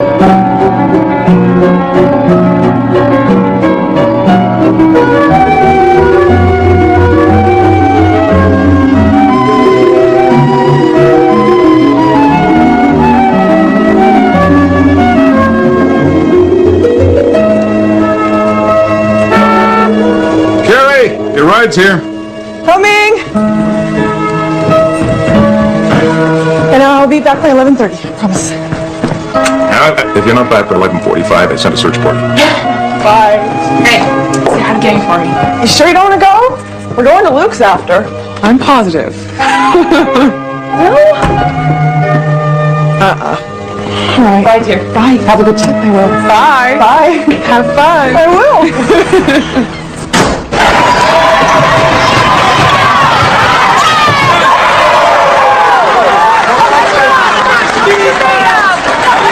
Your ride's here. Coming! And I'll be back by 11:30, I promise. Now, if you're not back by 11:45, I sent a search party. Bye. Hey, say hi to Gang for me. You sure you don't want to go? We're going to Luke's after. I'm positive. No? All right. Bye, dear. Bye. Have a good trip. I will. Bye. Bye. Have fun. I will.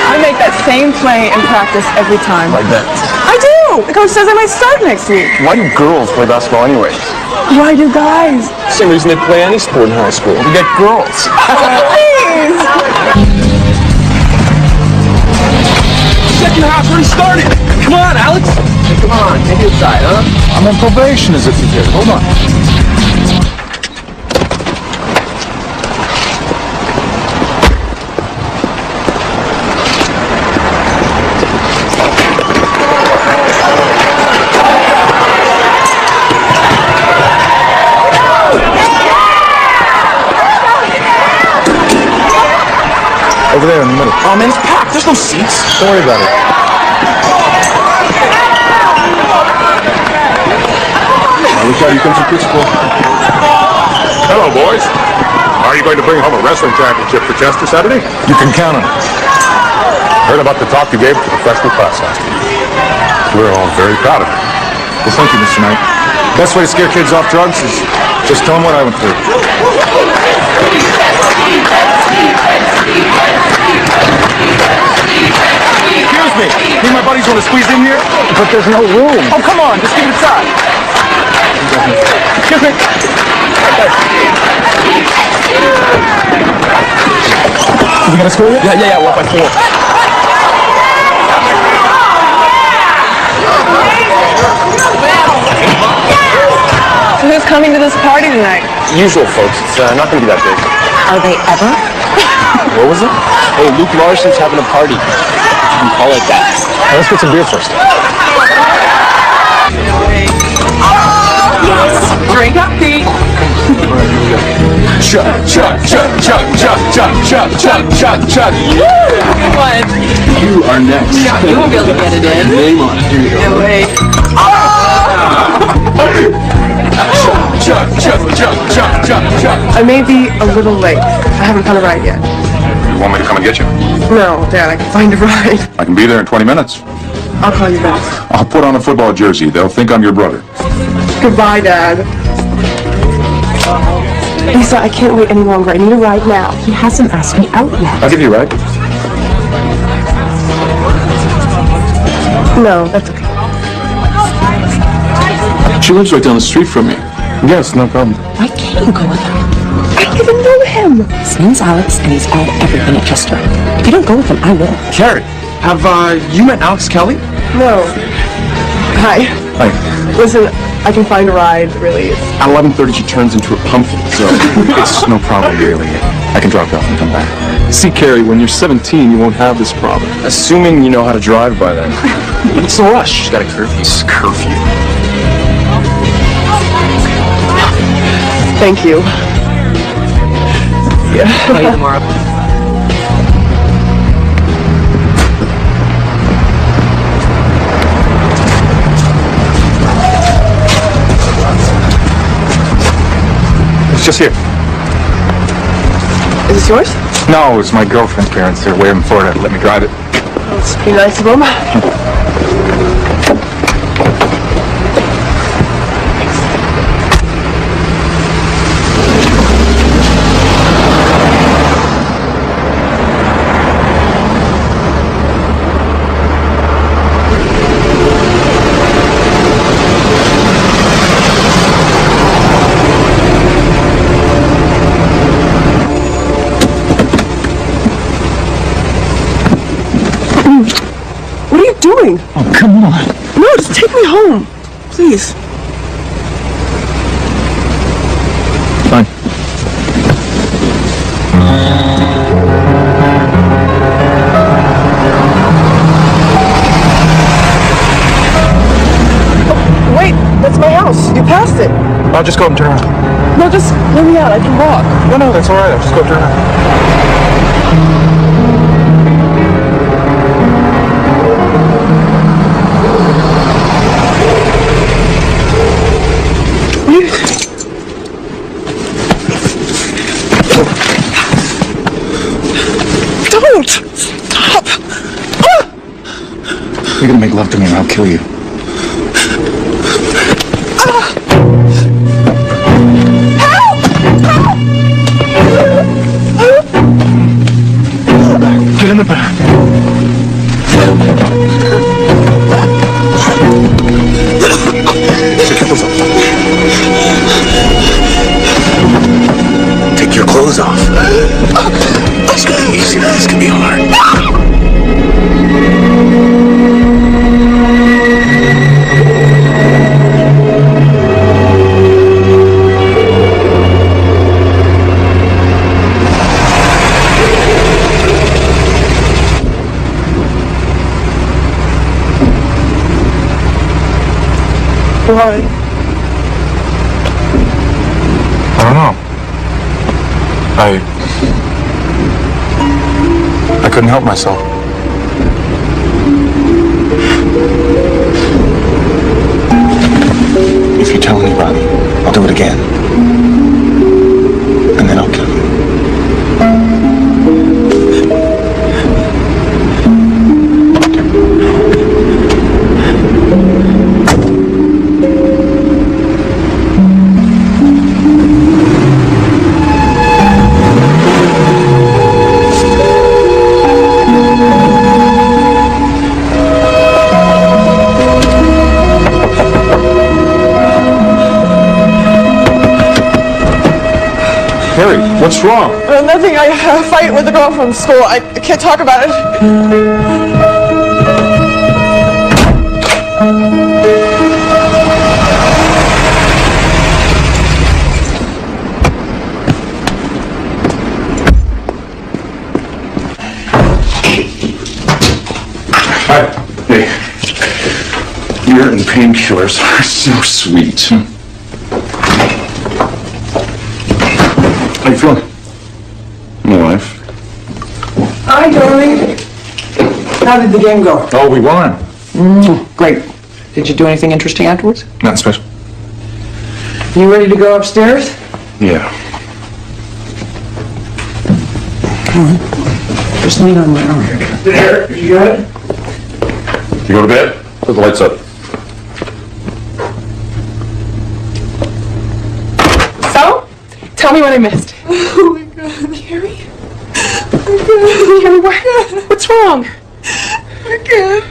I make that same play in practice every time. Like that. I do! The coach says I might start next week. Why do girls play basketball anyway? Why do guys? Same reason they play any sport in high school. To get girls. Please! Second half already started. Come on, Alex. Hey, come on, take it aside, huh? I'm on probation as if you did. Hold on. Over there in the middle. Oh man, it's packed. There's no seats. Don't worry about it. Look out, you come from school. Hello, boys. Are you going to bring home a wrestling championship for Chester Saturday? You can count on it. Heard about the talk you gave to the freshman class last week. We're all very proud of you. Well, thank you, Mr. Knight. Best way to scare kids off drugs is just tell them what I went through. Excuse me. Me and my buddies want to squeeze in here? But there's no room. Oh, come on. Just give it a try. Excuse me. You got a score yet? Yeah. 1 by 4. So who's coming to this party tonight? Usual, folks. It's not going to be that big. Are they ever? What was it? Hey, Luke Larson's having a party. You can call it that. Now, let's get some beer first. Drink up, Pete. Chuck. What? You are next. You won't be able to get it in. Name on it. Here you go. No way. Chuck. I may be a little late. I haven't found a ride yet. You want me to come and get you? No, Dad, I can find a ride. I can be there in 20 minutes. I'll call you back. I'll put on a football jersey. They'll think I'm your brother. Goodbye, Dad. Lisa, I can't wait any longer. I need a ride now. He hasn't asked me out yet. I'll give you a ride. No, that's okay. She lives right down the street from me. Yes, no problem. Why can't you go with him? I don't even know him. His name's Alex, and he's all everything at Chester. If you don't go with him, I will. Carrie, have you met Alex Kelly? No. Hi. Hi. Listen, I can find a ride, really. At 11:30, she turns into a pumpkin, so it's no problem, really. I can drop you off and come back. See, Carrie, when you're 17, you won't have this problem. Assuming you know how to drive by then. What's the rush? She's got a curfew. Curfew. Thank you. Yeah. Call you tomorrow. It's just here. Is this yours? No, it's my girlfriend's parents. They're way in Florida to let me drive it. It's pretty nice of them. What are you doing? Oh, come on. No, just take me home. Please. Fine. Wait, that's my house. You passed it. I'll just go and turn around. No, just let me out. I can walk. No, that's all right. I'll just go turn around. Don't! Stop! You're gonna make love to me and I'll kill you. Get in the back. Take your clothes off. This could be easy, but this could be hard. Why? I don't know. I couldn't help myself. If you tell anybody, I'll do it again. And then I'll kill you. Harry, what's wrong? Nothing. I had a fight with a girl from school. I can't talk about it. Hi. Hey. Beer and painkillers are so sweet. How you feeling? My wife. Hi, darling. How did the game go? Oh, we won. Great. Did you do anything interesting afterwards? Not special. You ready to go upstairs? Yeah. Just lean on my arm. There, you got it? You go to bed? Put the lights up. So? Tell me what I missed. Oh my God, Harry. Harry, what's wrong? I can't.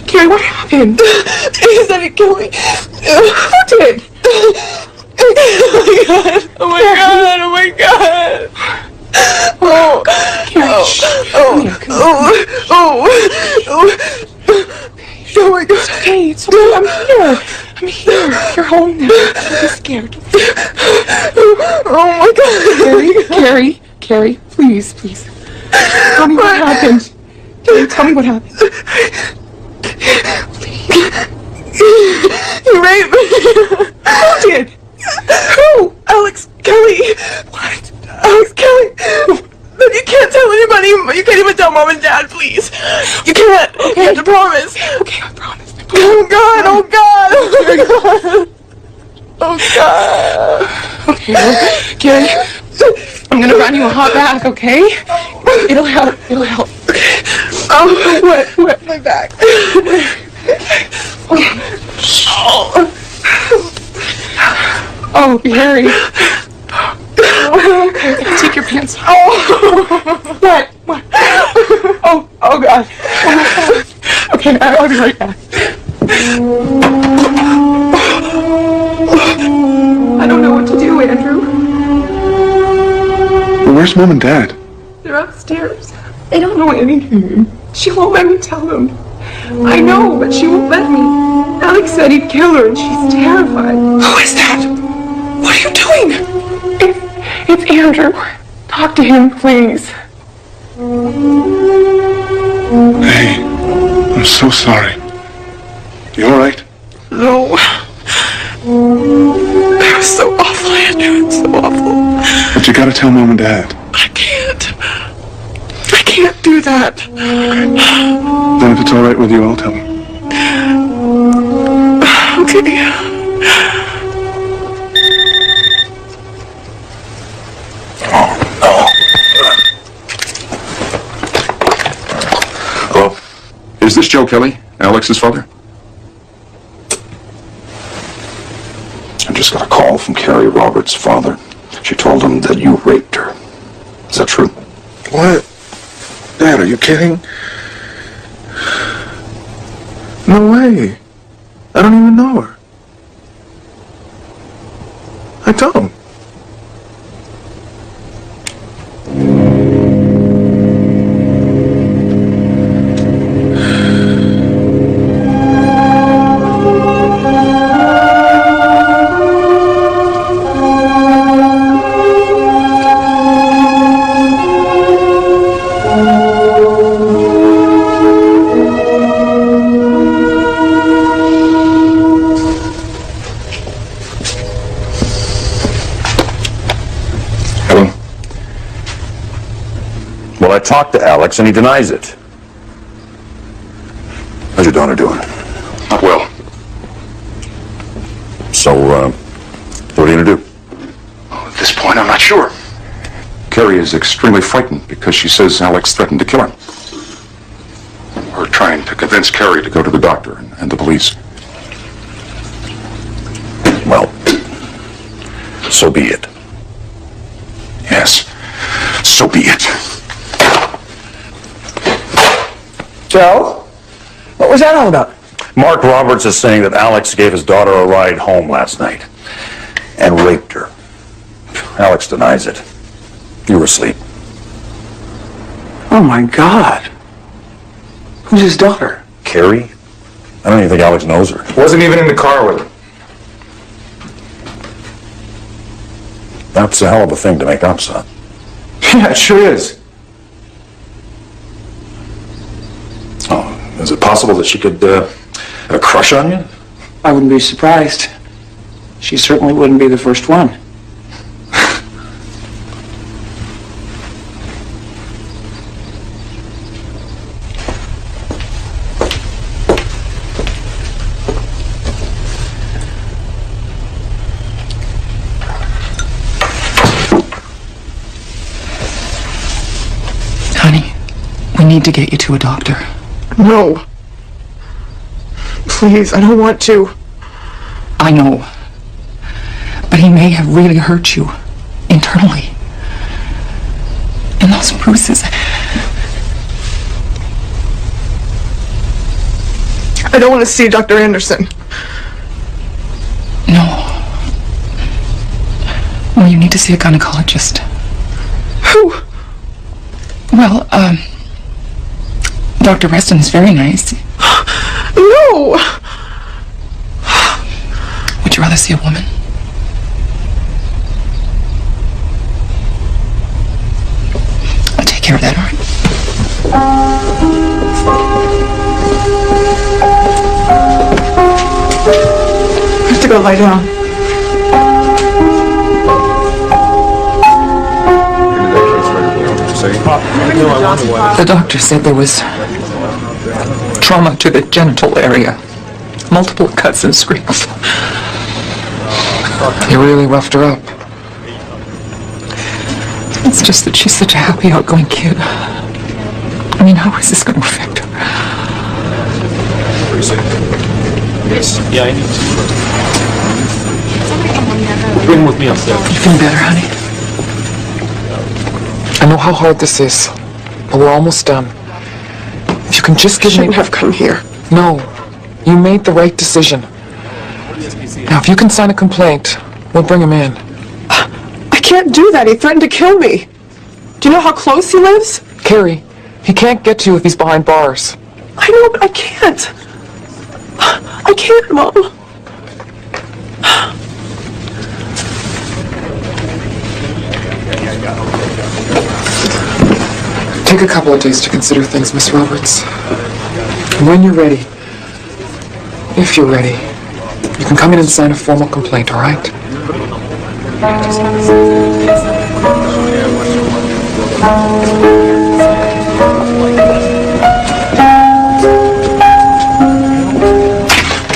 Carrie, what happened? He said he'd kill me. Who did? Oh my God. Oh, Carrie, oh my God. It's okay. I'm here. You're home now. Don't be scared. Oh my God. Carrie, please. Tell me what happened. Tell me what happened. Please. You raped me. Who did? Who? Alex Kelly. What? Alex Kelly. But you can't tell anybody. You can't even tell Mom and Dad, please. You can't. Okay. You have to promise. Okay, I promise. Oh God. Okay, Carrie, I'm gonna run you a hot bath, okay? It'll help. Oh, what? My back. Oh, Harry. Okay, take your pants off. What? Oh God. Okay, I'll be right back. I don't know what to do, Andrew. Where's Mom and Dad? They're upstairs. They don't know anything. She won't let me tell them. I know, but she won't let me. Alex said he'd kill her, and she's terrified. Who is that? What are you doing? It's Andrew. Talk to him, please. Hey, I'm so sorry. You all right? No. That was so awful, Andrew. It's so awful. But you gotta tell Mom and Dad. I can't. I can't do that. Then if it's all right with you, I'll tell them. Okay. Hello? Is this Joe Kelly, Alex's father? I just got a call from Carrie Roberts' father. She told him that you raped her. Is that true? What? Dad, are you kidding? No way. I don't even know her. I don't. Well, I talked to Alex, and he denies it. How's your daughter doing? Not well. So, what are you gonna do? At this point, I'm not sure. Carrie is extremely frightened because she says Alex threatened to kill her. We're trying to convince Carrie to go to the doctor and the police. Well, so be it. Yes, so be it. Joe? What was that all about? Mark Roberts is saying that Alex gave his daughter a ride home last night and raped her. Alex denies it. You were asleep. Oh my God. Who's his daughter? Carrie? I don't even think Alex knows her. Wasn't even in the car with her. That's a hell of a thing to make up, son. Yeah, it sure is. Oh, is it possible that she could have a crush on you? I wouldn't be surprised. She certainly wouldn't be the first one. Honey, we need to get you to a doctor. No. Please, I don't want to. I know. But he may have really hurt you internally. And those bruises. I don't want to see Dr. Anderson. No. Well, you need to see a gynecologist. Who? Well, Dr. Reston is very nice. No! Would you rather see a woman? I'll take care of that, all right? I have to go lie down. The doctor said there was trauma to the genital area. Multiple cuts and scrapes. He really roughed her up. It's just that she's such a happy, outgoing kid. I mean, how is this going to affect her? Yeah, I need to. Bring him with me upstairs. You feeling better, honey? I know how hard this is, but we're almost done. If you can just give me... Shouldn't have come here. No. You made the right decision. Now, if you can sign a complaint, we'll bring him in. I can't do that. He threatened to kill me. you know how close he lives? Carrie, he can't get to you if he's behind bars. I know, but I can't. I can't, Mom. Take a couple of days to consider things, Miss Roberts. When you're ready, if you're ready, you can come in and sign a formal complaint, all right?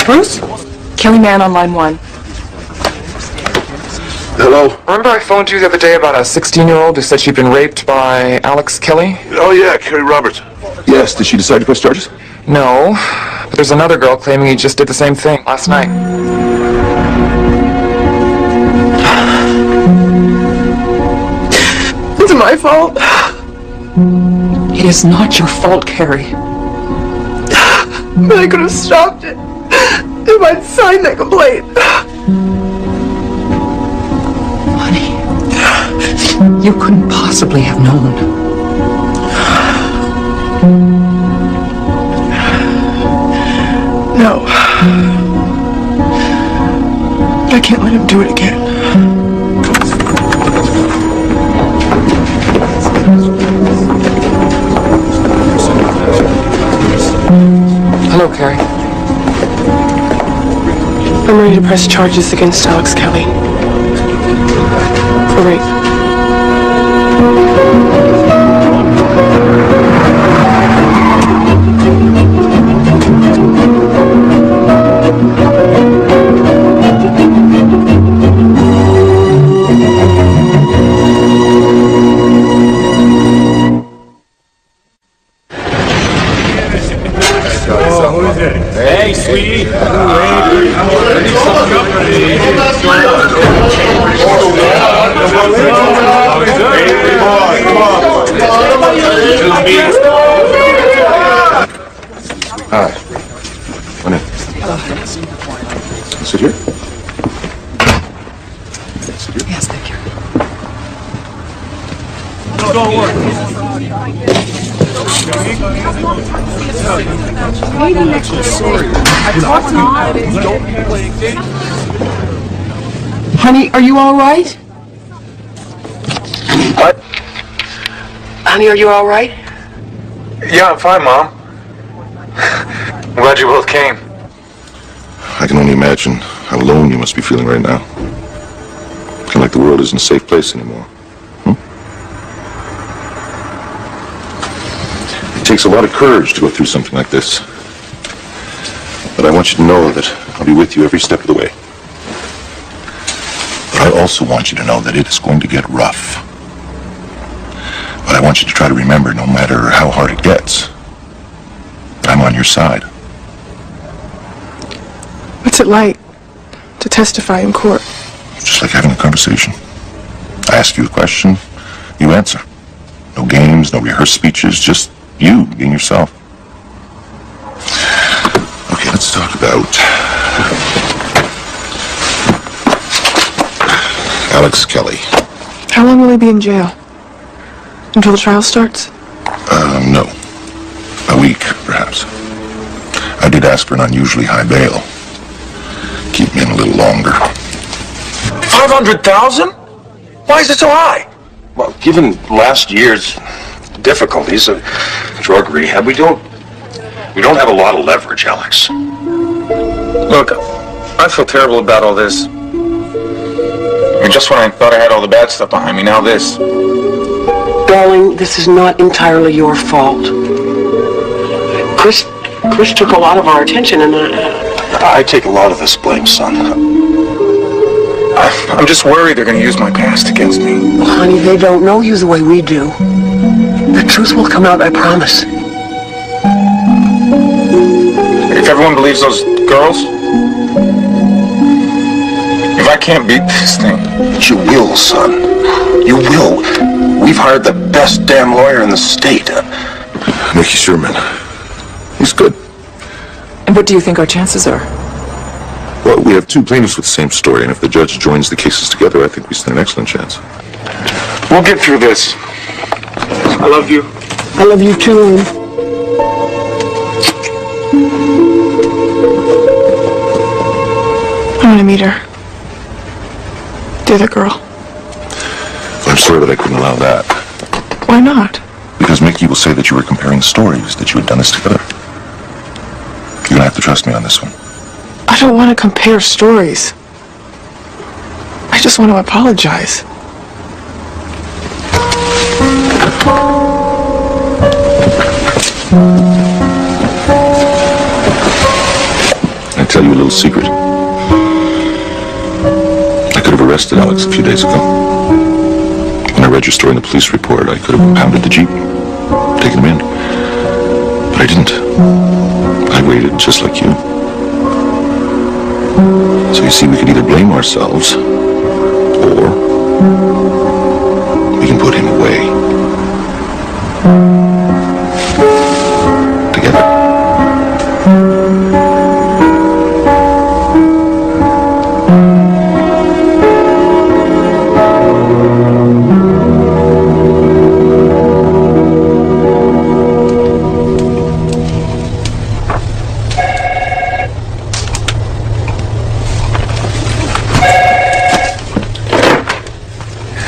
Bruce? Kelly Mann on line 1. Hello? Remember I phoned you the other day about a 16-year-old who said she'd been raped by Alex Kelly? Oh, yeah, Carrie Roberts. Yes, did she decide to press charges? No, but there's another girl claiming he just did the same thing last night. It's my fault. It is not your fault, Carrie. But I could have stopped it if I'd signed that complaint. Honey, you couldn't possibly have known. No. I can't let him do it again. Hello, Carrie. I'm ready to press charges against Alex Kelly. For rape. Hey, sweetie. Hi. Honey. Sit here. Sit here. Yes, thank you. Honey, are you all right? What? Honey, are you all right? Yeah, I'm fine, Mom. I'm glad you both came. I can only imagine how alone you must be feeling right now. Kind of like the world isn't a safe place anymore. It takes a lot of courage to go through something like this. But I want you to know that I'll be with you every step of the way. But I also want you to know that it is going to get rough. But I want you to try to remember, no matter how hard it gets, that I'm on your side. What's it like to testify in court? Just like having a conversation. I ask you a question, you answer. No games, no rehearsed speeches, just you being yourself. Okay, let's talk about Alex Kelly. How long will he be in jail? Until the trial starts? No. A week, perhaps. I did ask for an unusually high bail. Keep me in a little longer. 500,000? Why is it so high? Well, given last year's difficulties of drug rehab, we don't have a lot of leverage, Alex. Look, I feel terrible about all this. And just when I thought I had all the bad stuff behind me, now this. Darling, this is not entirely your fault. Chris took a lot of our attention, and I take a lot of this blame, son. I'm just worried they're going to use my past against me. well, honey, they don't know you the way we do. The truth will come out, I promise. If everyone believes those girls, if I can't beat this thing. But you will, son. You will. We've hired the best damn lawyer in the state. Mickey Sherman. He's good. And what do you think our chances are? Well, we have two plaintiffs with the same story, and if the judge joins the cases together, I think we stand an excellent chance. We'll get through this. I love you. I love you too. I want to meet her. The other girl. I'm sorry that I couldn't allow that. Why not? Because Mickey will say that you were comparing stories, that you had done this together. You're gonna have to trust me on this one. I don't want to compare stories. I just want to apologize. I tell you a little secret. I could have arrested Alex a few days ago. When I read your story in the police report, I could have impounded the Jeep, taken him in. But I didn't. I waited just like you. So you see, we could either blame ourselves, or we can put him away. Together.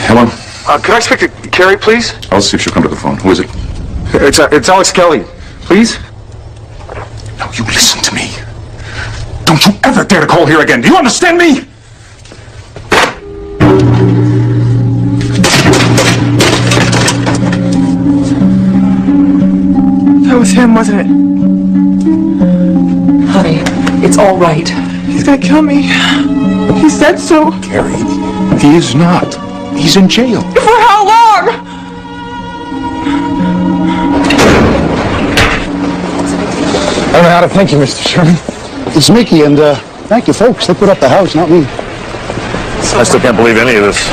Hello? Could I speak to Carrie, please? I'll see if she'll come to the phone. Who is it? It's Alex Kelly. Please? Now you listen to me. Don't you ever dare to call here again. Do you understand me? That was him, wasn't it? Honey, it's all right. He's gonna kill me. He said so. Carrie, he is not. He's in jail. For how long? I don't know how to thank you, Mr. Sherman. It's Mickey, and thank you, folks. They put up the house, not me. I still can't believe any of this.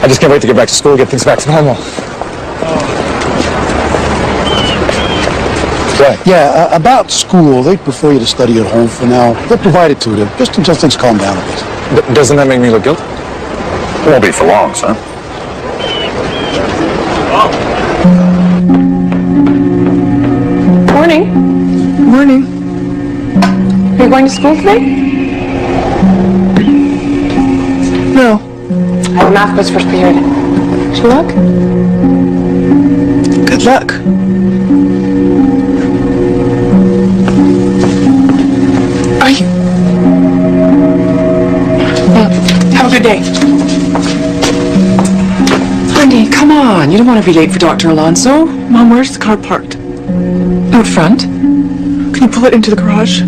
I just can't wait to get back to school and get things back to normal. Right. Yeah, about school, they'd prefer you to study at home for now. They'll provide it to them, just until things calm down a bit. Doesn't that make me look guilty? It won't be for long, son. Morning. Morning. Are you going to school today? No. I have a math quiz first period. Good luck. Good luck. Are you... Have a good day. Honey, come on. You don't want to be late for Dr. Alonso. Mom, where's the car parked? Out front. Can you pull it into the garage?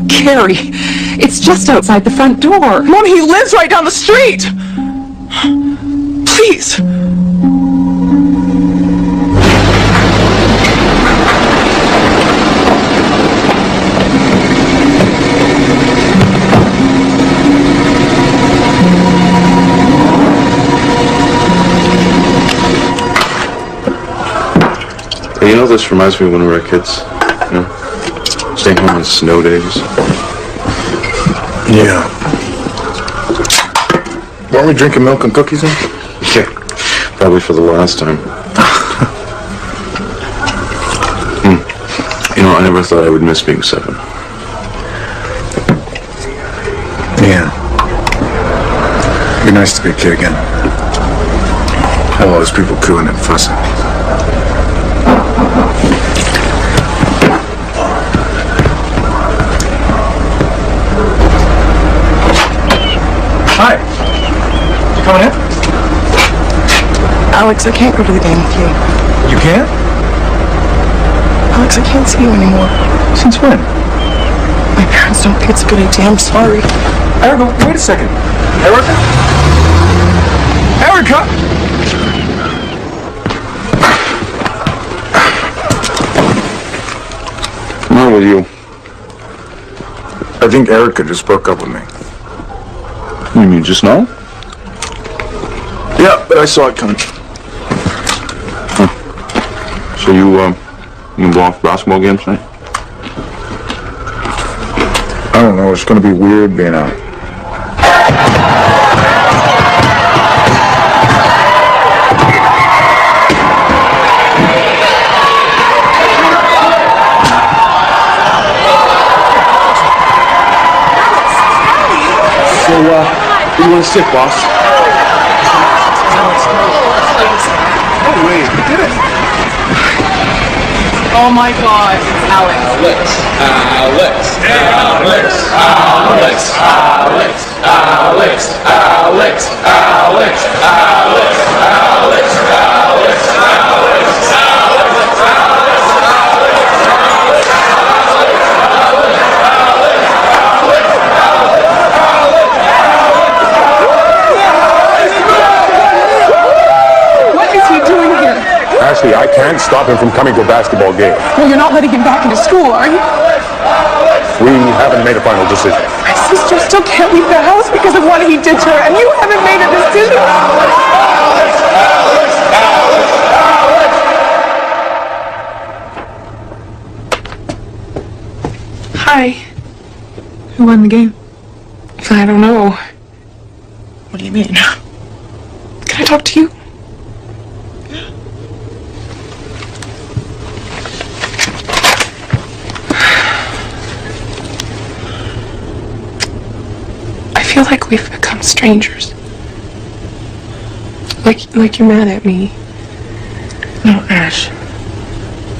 Carrie, it's just outside the front door. Mom, he lives right down the street! Please! You know, this reminds me of when we were kids. You know, staying home on snow days. Yeah. Weren't we drinking milk and cookies then? Yeah, probably for the last time. You know, I never thought I would miss being 7. Yeah. It'd be nice to be a kid again. All those people cooing and fussing. Hi. You coming in? Alex, I can't go to the game with you. You can't? Alex, I can't see you anymore. Since when? My parents don't think it's a good idea. I'm sorry. Erica, wait a second. Erica? Erica! What's wrong with you? I think Erica just broke up with me. You mean just now? Yeah, but I saw it coming. So you go off basketball games tonight? I don't know, it's gonna be weird being out. Who do you want to sit, boss? Oh, wait, you did it. Oh my God, Alex. Ashley, I can't stop him from coming to a basketball game. Well, you're not letting him back into school, are you? We haven't made a final decision. My sister still can't leave the house because of what he did to her, and you haven't made a decision. Hi. Who won the game? I don't know. What do you mean? Can I talk to you? I feel like we've become strangers. Like you're mad at me. No, Ash.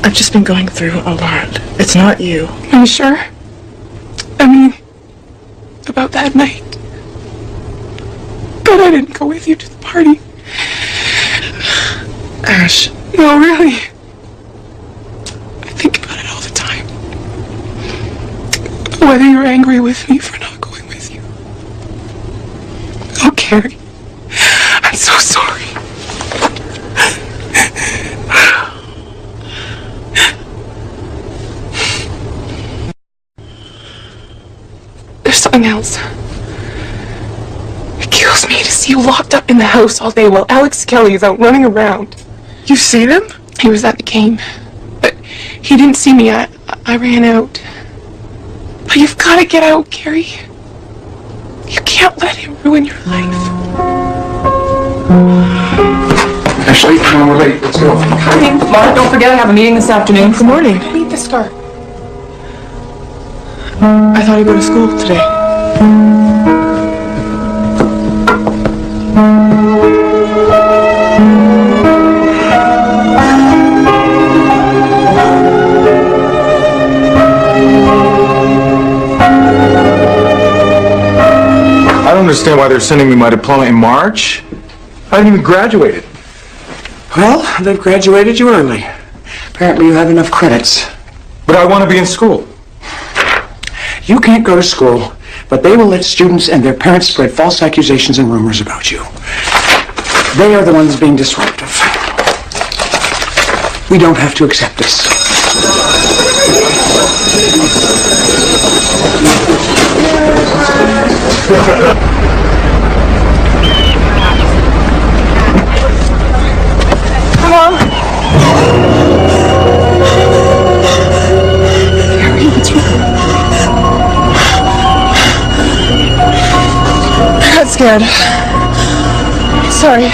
I've just been going through a lot. It's not you. Are you sure? I mean, about that night. But I didn't go with you to the party. Ash. No, really. I think about it all the time. Whether you're angry with me for not going with you. Oh, Carrie. I'm so sorry. There's something else. It kills me to see you locked up in the house all day while Alex Kelly is out running around. You've seen him? He was at the game, but he didn't see me. I ran out. But you've got to get out, Carrie. You can't let him ruin your life. Ashley, come on, we're late. Let's go. Coming. Mark, don't forget I have a meeting this afternoon. Good morning. Meet the star. I thought he'd go to school today. I don't understand why they're sending me my diploma in March. I haven't even graduated. Well, they've graduated you early. Apparently you have enough credits. But I want to be in school. You can't go to school, but they will let students and their parents spread false accusations and rumors about you. They are the ones being disruptive. We don't have to accept this. Come on. Carrie, what's wrong? I got scared. Sorry.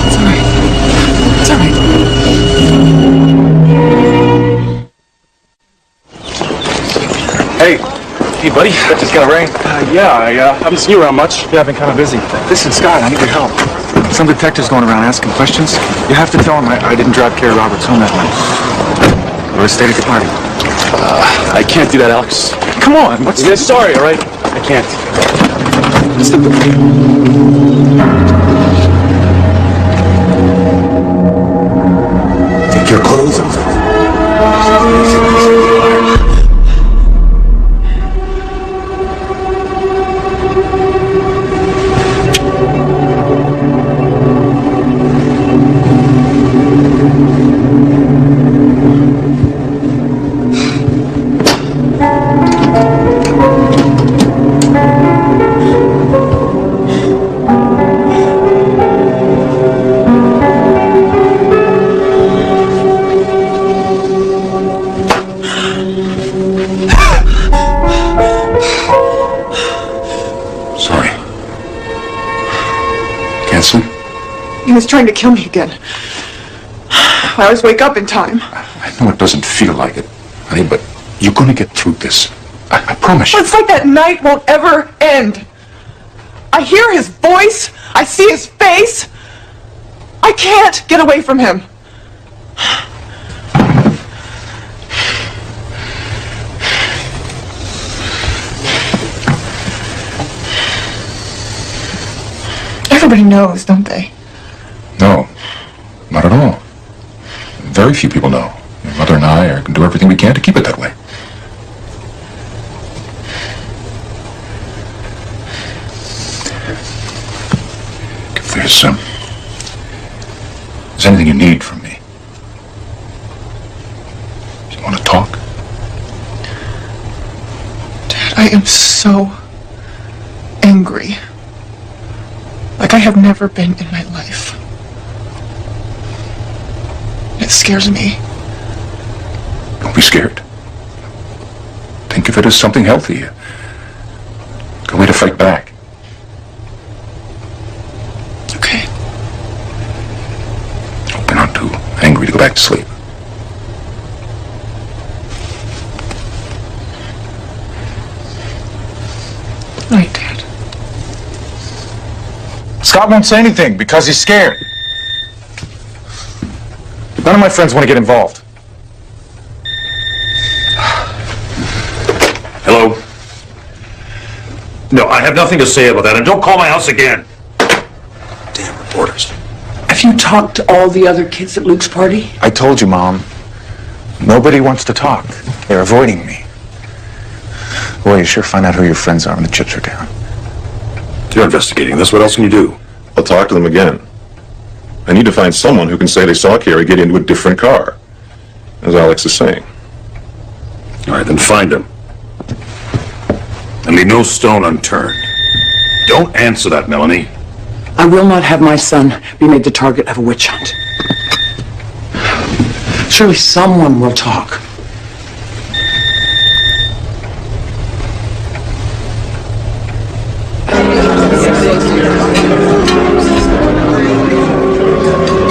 It's alright. It's alright. Hey, buddy. Bet it's gonna rain. Yeah, I haven't seen you around much. Yeah, I've been kind of busy. Listen, Scott, I need your help. Some detective's going around asking questions. You have to tell him I didn't drive Carrie Roberts home that night. Or I stayed at the party. I can't do that, Alex. Come on, what's this? Sorry, all right? I can't. Take your clothes off. He was trying to kill me again. I always wake up in time. I know it doesn't feel like it, honey, but you're gonna get through this. I promise you. It's like that night won't ever end. I hear his voice. I see his face. I can't get away from him. Everybody knows, don't they? No, not at all. Very few people know. Your mother and I are going to do everything we can to keep it that way. If there's anything you need from me, if you want to talk. Dad, I am so angry. Like I have never been in my life. It scares me. Don't be scared. Think of it as something healthy. A way to fight back. Okay. Hope you're not too angry to go back to sleep. Right, Dad. Scott won't say anything because he's scared. None of my friends want to get involved. Hello? No, I have nothing to say about that, and don't call my house again. Damn reporters. Have you talked to all the other kids at Luke's party? I told you, Mom. Nobody wants to talk. They're avoiding me. Boy, you sure find out who your friends are when the chips are down. You're investigating this. What else can you do? I'll talk to them again. I need to find someone who can say they saw Carrie get into a different car, as Alex is saying. All right, then find him. And leave no stone unturned. Don't answer that, Melanie. I will not have my son be made the target of a witch hunt. Surely someone will talk.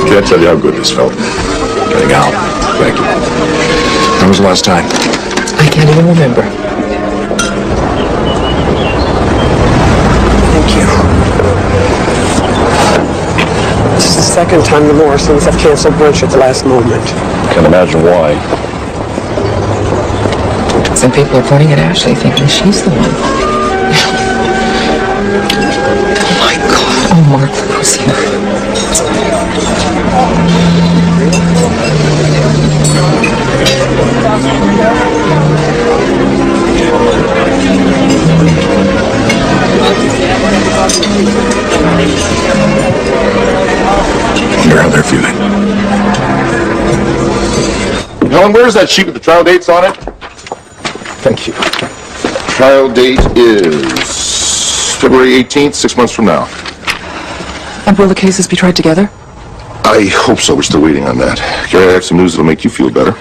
Can't tell you how good this felt. Getting out. Thank you. When was the last time? I can't even remember. Thank you. This is the second time the Morrisons have canceled brunch at the last moment. Can't imagine why. Some people are pointing at Ashley thinking she's the one. Oh my God. Oh, Mark was here. Wonder how they're feeling. Helen, where's that sheet with the trial dates on it? Thank you. Trial date is February 18th, 6 months from now. And will the cases be tried together? I hope so. We're still waiting on that. Gary, I have some news that'll make you feel better.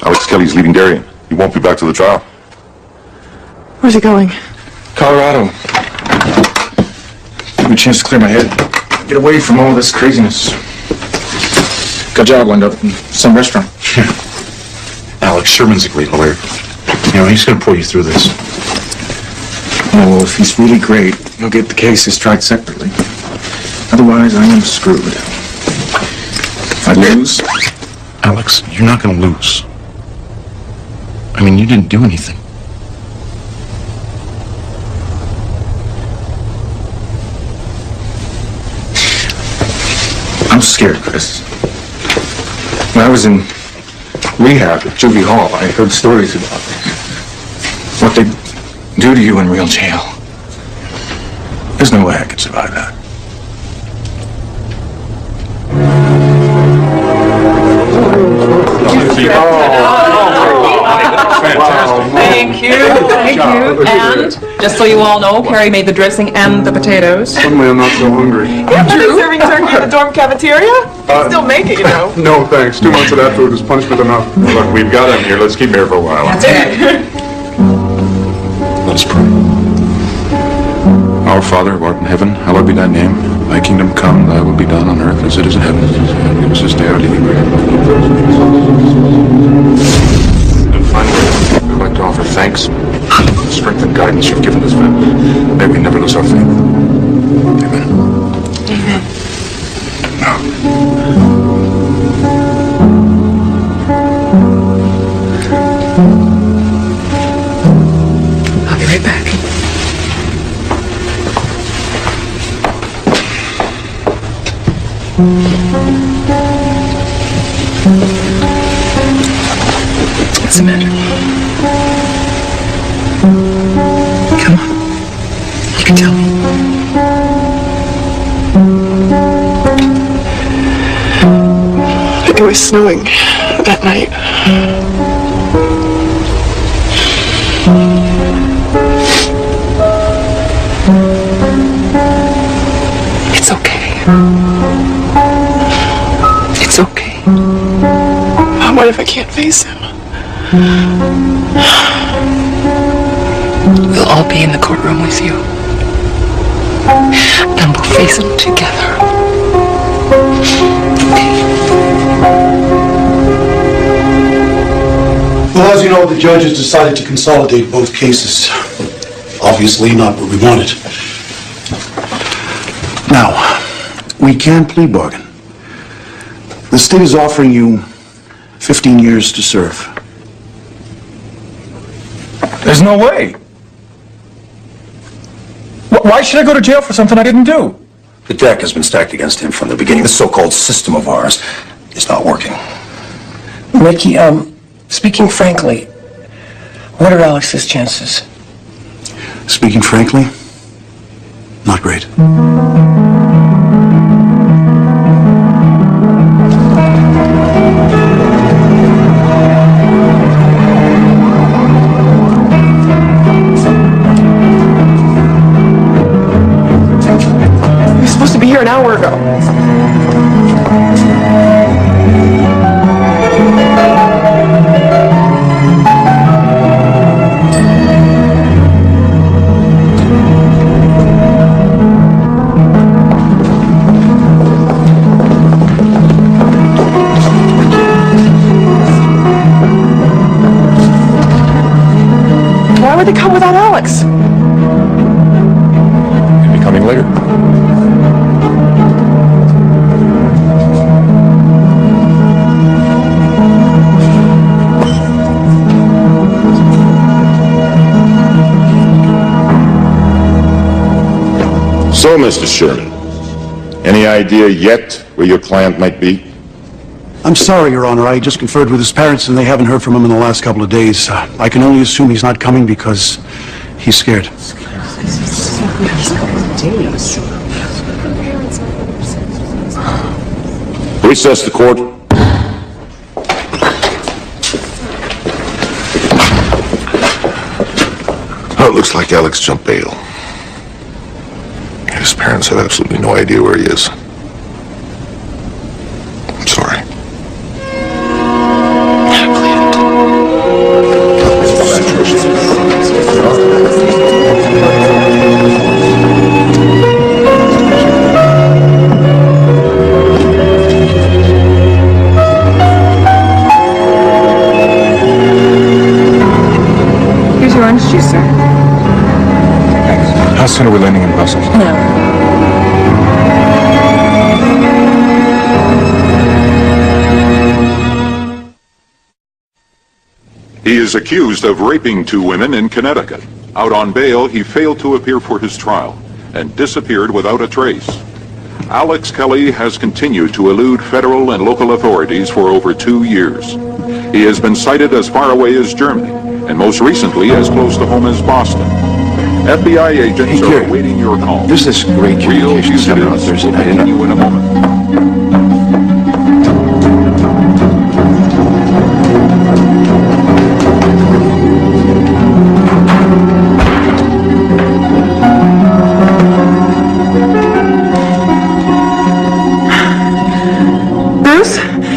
Alex Kelly's leaving Darien. He won't be back to the trial. Where's he going? Colorado. Give me a chance to clear my head. Get away from all this craziness. Got a job lined up in some restaurant. Alex Sherman's a great lawyer. You know, he's going to pull you through this. Oh, well, if he's really great, he'll get the cases tried separately. Otherwise, I am screwed. If I lose... Alex, you're not going to lose. I mean, you didn't do anything. I'm scared, Chris. When I was in rehab at Juvie Hall, I heard stories about what they do to you in real jail. There's no way I could survive that. Thank you. Thank you. And just so you all know, Carrie made the dressing and the potatoes. Suddenly I'm not so hungry. Yeah, are they serving turkey in the dorm cafeteria? Still make it, you know. No, thanks. 2 months of that food is punishment enough. Look, we've got him here. Let's keep him here for a while. That's it. Let us pray. Our Father, who art in heaven, hallowed be thy name. Thy kingdom come, thy will be done on earth as it is in heaven. Give us this day our daily bread. And finally, we'd like to offer thanks guidance you've given this family. May we never lose our faith. Amen. Amen. I'll be right back. What's the matter? Come on. You can tell me. It was snowing that night. It's okay. It's okay. What if I can't face him? We'll all be in the courtroom with you. And we'll face him together. Well, as you know, the judge has decided to consolidate both cases. Obviously not what we wanted. Now, we can plea bargain. The state is offering you 15 years to serve. There's no way. Why should I go to jail for something I didn't do? The deck has been stacked against him from the beginning. This so-called system of ours is not working. Ricky, speaking frankly, what are Alex's chances? Speaking frankly, not great. You're supposed to be here an hour ago. Why would they come without Alex? He'll be coming later. So, Mr. Sherman, any idea yet where your client might be? I'm sorry, Your Honor. I just conferred with his parents and they haven't heard from him in the last couple of days. I can only assume he's not coming because he's scared. Recess the court. Oh, it looks like Alex jumped bail. His parents have absolutely no idea where he is. I'm sorry. Here's your orange juice, sir. How soon are we landing in Brussels? No. He is accused of raping 2 women in Connecticut. Out on bail, he failed to appear for his trial and disappeared without a trace. Alex Kelly has continued to elude federal and local authorities for over 2 years. He has been cited as far away as Germany, and most recently as close to home as Boston. FBI agents are awaiting your call. There's this great communication center out there. Will continue in a moment.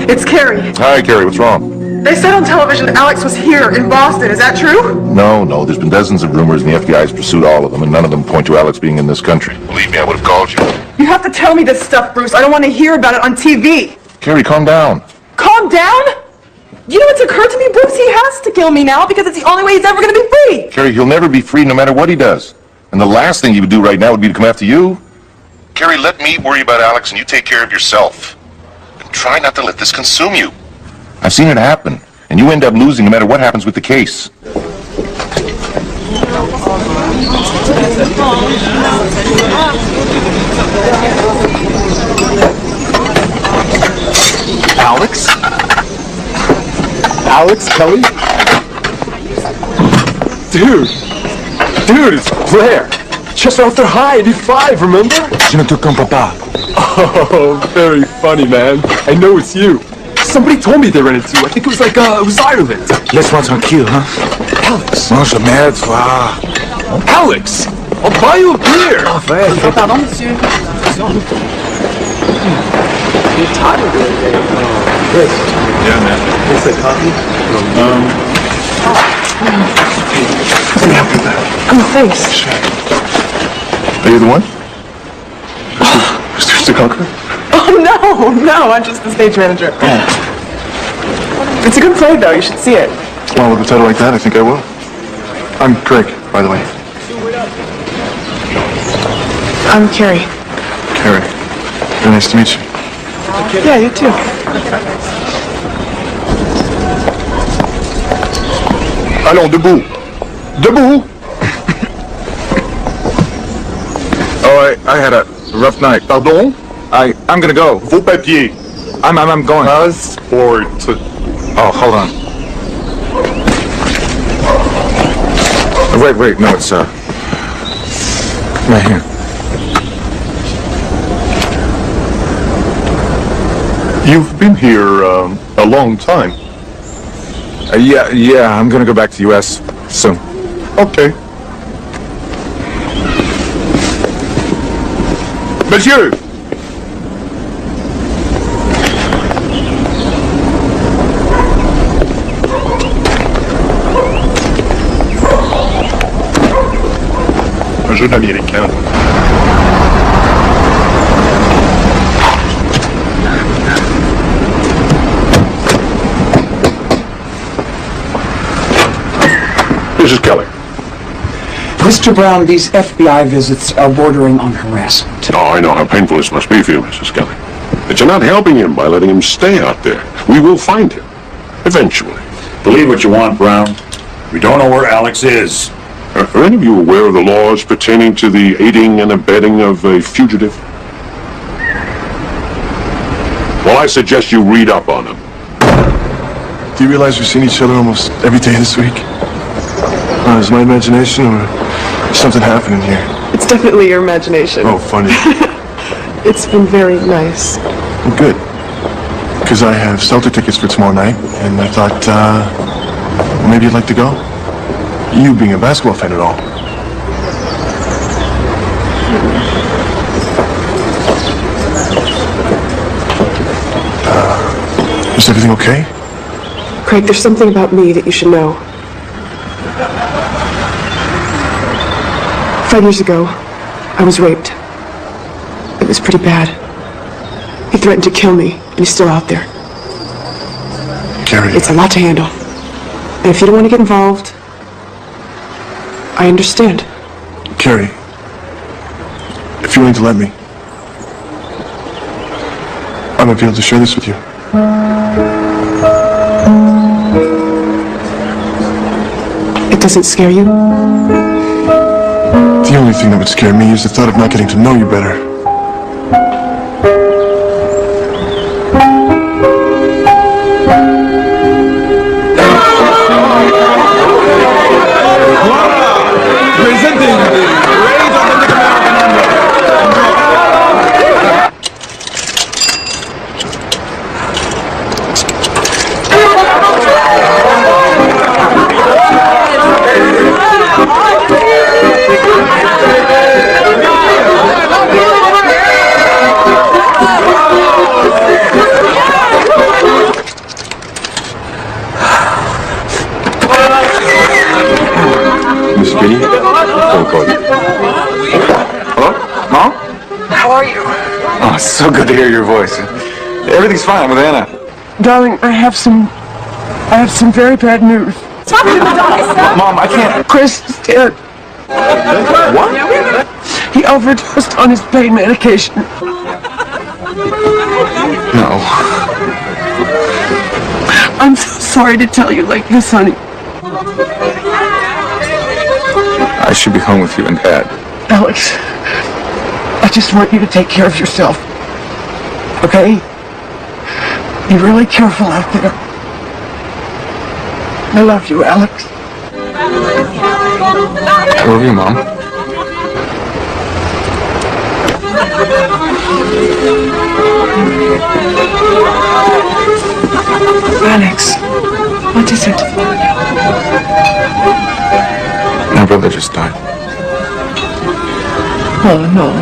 It's Carrie. Hi, Carrie. What's wrong? They said on television Alex was here in Boston. Is that true? No. There's been dozens of rumors, and the FBI has pursued all of them, and none of them point to Alex being in this country. Believe me, I would have called you. You have to tell me this stuff, Bruce. I don't want to hear about it on TV. Carrie, calm down. Calm down? You know, it's occurred to me, Bruce, he has to kill me now because it's the only way he's ever going to be free. Carrie, he'll never be free no matter what he does. And the last thing he would do right now would be to come after you. Carrie, let me worry about Alex and you take care of yourself. And try not to let this consume you. I've seen it happen, and you end up losing no matter what happens with the case. Alex? Alex Kelly? Dude, it's Blair. Just Arthur High, 85, remember? Je ne te comprends pas. Oh, very funny, man. I know it's you. Somebody told me they ran into you. I think it was like, it was Ireland. Laisse-moi tranquille, hein? Alex. Mange merde, toi. Alex! I'll buy you a beer! Pardon, monsieur. You're tired today. Yeah, man. Is that coffee? Let me help you with that. Oh, thanks. Are you the one? Mr. Conqueror? Oh, no, I'm just the stage manager. It's a good play, though. You should see it. Well, with a title like that, I think I will. I'm Craig, by the way. I'm Carrie. Carrie. Very nice to meet you. Yeah, you too. Allons, debout. Debout. Oh, I had a rough night. Pardon? I'm gonna go. Vos papiers. I'm going. Passport. Oh, hold on. Wait, no, it's, right here. You've been here, a long time. Yeah, I'm gonna go back to the U.S. soon. Okay. Monsieur! Un jeune américain. Mrs. Kelly. Mr. Brown, these FBI visits are bordering on harassment. Oh, I know how painful this must be for you, Mrs. Kelly. But you're not helping him by letting him stay out there. We will find him. Eventually. Believe what you want, Brown. We don't know where Alex is. Are any of you aware of the laws pertaining to the aiding and abetting of a fugitive? Well, I suggest you read up on them. Do you realize we've seen each other almost every day this week? Is my imagination or something happening here? It's definitely your imagination. Oh, funny. It's been very nice. Well, good. Because I have Celtic tickets for tomorrow night, and I thought, maybe you'd like to go? You being a basketball fan at all. Is everything okay? Craig, there's something about me that you should know. 5 years ago, I was raped. It was pretty bad. He threatened to kill me, and he's still out there. Carrie. It's a lot to handle. And if you don't want to get involved, I understand. Carrie, if you're willing to let me, I might be able to share this with you. It doesn't scare you? The only thing that would scare me is the thought of not getting to know you better. Presenting the Great Authentic American Miss Kitty? Phone call. Hello? Mom? How are you? Oh, it's so good to hear your voice. Everything's fine with Anna. Darling, I have some I have some very bad news. Talk to the doctor. Mom, I can't. Chris is dead. What? He overdosed on his pain medication. No. I'm so sorry to tell you like this, honey. I should be home with you and Dad. Alex, I just want you to take care of yourself. Okay? Be really careful out there. I love you, Alex. I love you, Mom. Alex, what is it? My brother just died. Oh, no.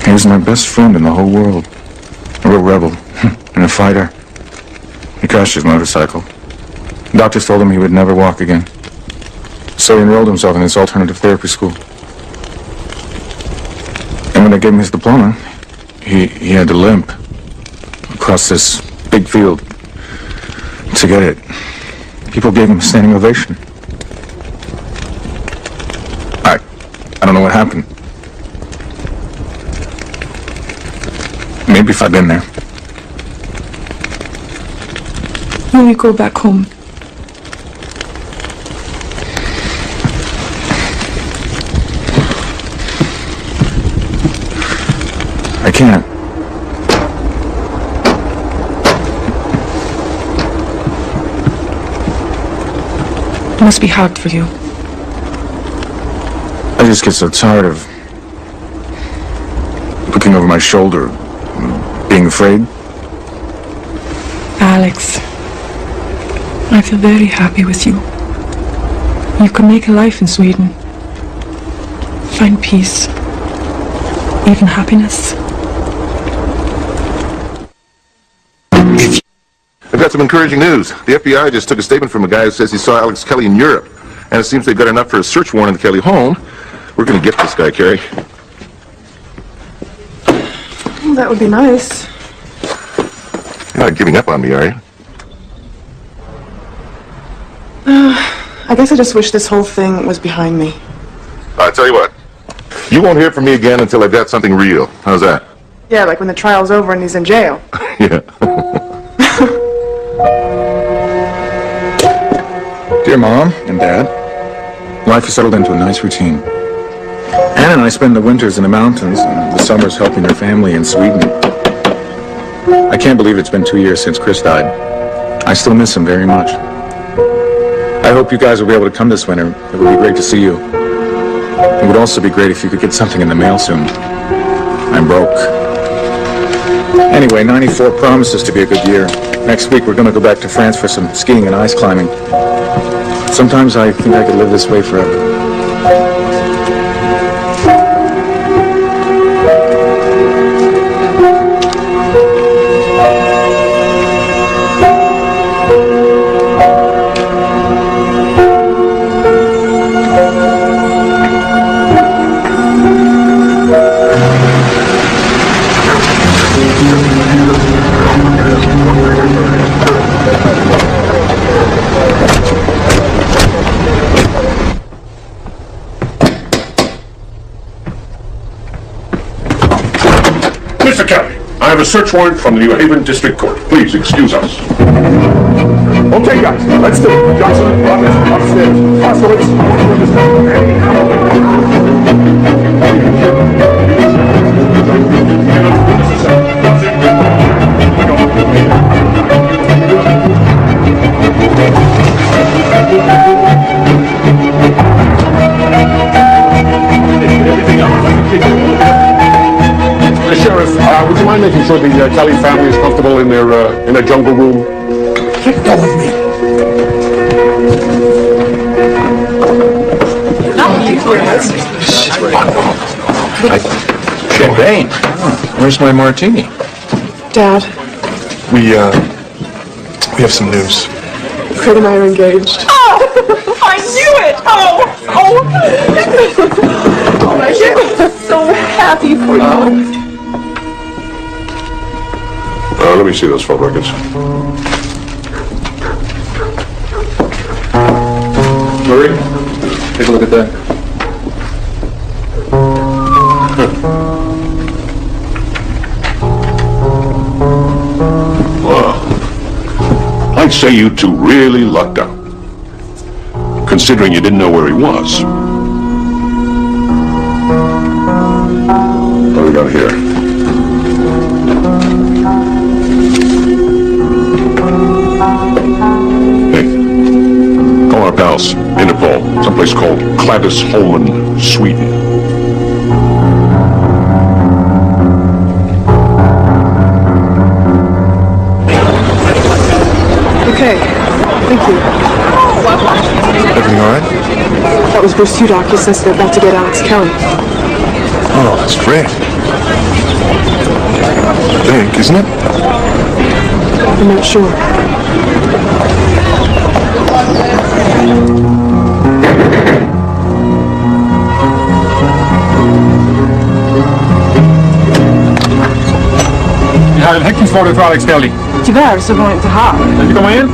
He was my best friend in the whole world. A real rebel and a fighter. He crashed his motorcycle. Doctors told him he would never walk again. So he enrolled himself in this alternative therapy school. And when they gave him his diploma, he had to limp across this big field to get it. People gave him a standing ovation. I don't know what happened. Maybe if I'd been there. When we go back home, I can't. it must be hard for you. I just get so tired of looking over my shoulder, being afraid. Alex, I feel very happy with you. You can make a life in Sweden. Find peace, even happiness. I've got some encouraging news. The FBI just took a statement from a guy who says he saw Alex Kelly in Europe. And it seems they've got enough for a search warrant in the Kelly home. We're going to get this guy, Carrie. That would be nice. You're not giving up on me, are you? I guess I just wish this whole thing was behind me. I tell you what. You won't hear from me again until I've got something real. How's that? Yeah, like when the trial's over and he's in jail. Yeah. Dear Mom and Dad, life has settled into a nice routine. Anna and I spend the winters in the mountains and the summers helping her family in Sweden. I can't believe it's been 2 years since Chris died. I still miss him very much. I hope you guys will be able to come this winter. It would be great to see you. It would also be great if you could get something in the mail soon. I'm broke. Anyway, 94 promises to be a good year. Next week we're going to go back to France for some skiing and ice climbing. Sometimes I think I could live this way forever. Mr. Kelly, I have a search warrant from the New Haven District Court. Please excuse us. Okay, guys, let's do it. Johnson, Roberts, upstairs. Moskowitz, Sheriff, would you mind making sure the Kelly family is comfortable in their jungle room? Let go of me. Champagne. Where's my martini? Dad, We have some news. Craig and I are engaged. Oh, I knew it. Oh my God. I'm so happy for you. Let me see those phone records. Take a look at that. Well, I'd say you two really lucked out, considering you didn't know where he was. What do we got here? Call our pals, Interpol, someplace called Gladys Holman, Sweden. Okay, thank you. Everything all right? That was Bruce Hudock. He says they're about to get Alex Kelly. Oh, that's great. Big, isn't it? I'm not sure. Jag har en häktningsorder för Alex Kelly. Tyvärr så var jag inte här. Kan du komma in?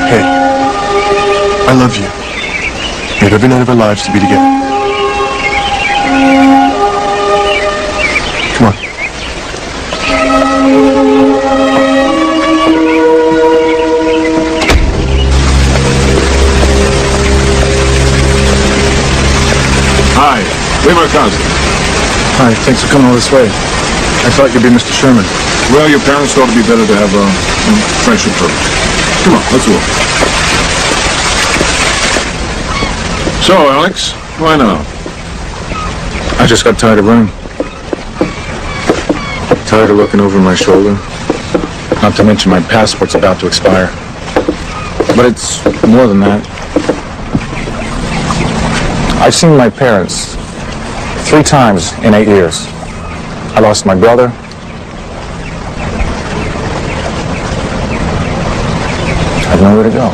Hey, I love you. We have every night of our lives to be together. Come on. Hi, Weaver Cousin. Hi, thanks for coming all this way. I thought you'd be Mr. Sherman. Well, your parents thought it'd be better to have a friendship first. Come on, let's walk. So, Alex, why now? I just got tired of running. Tired of looking over my shoulder. Not to mention my passport's about to expire. But it's more than that. I've seen my parents 3 times in 8 years. I lost my brother. I have nowhere to go.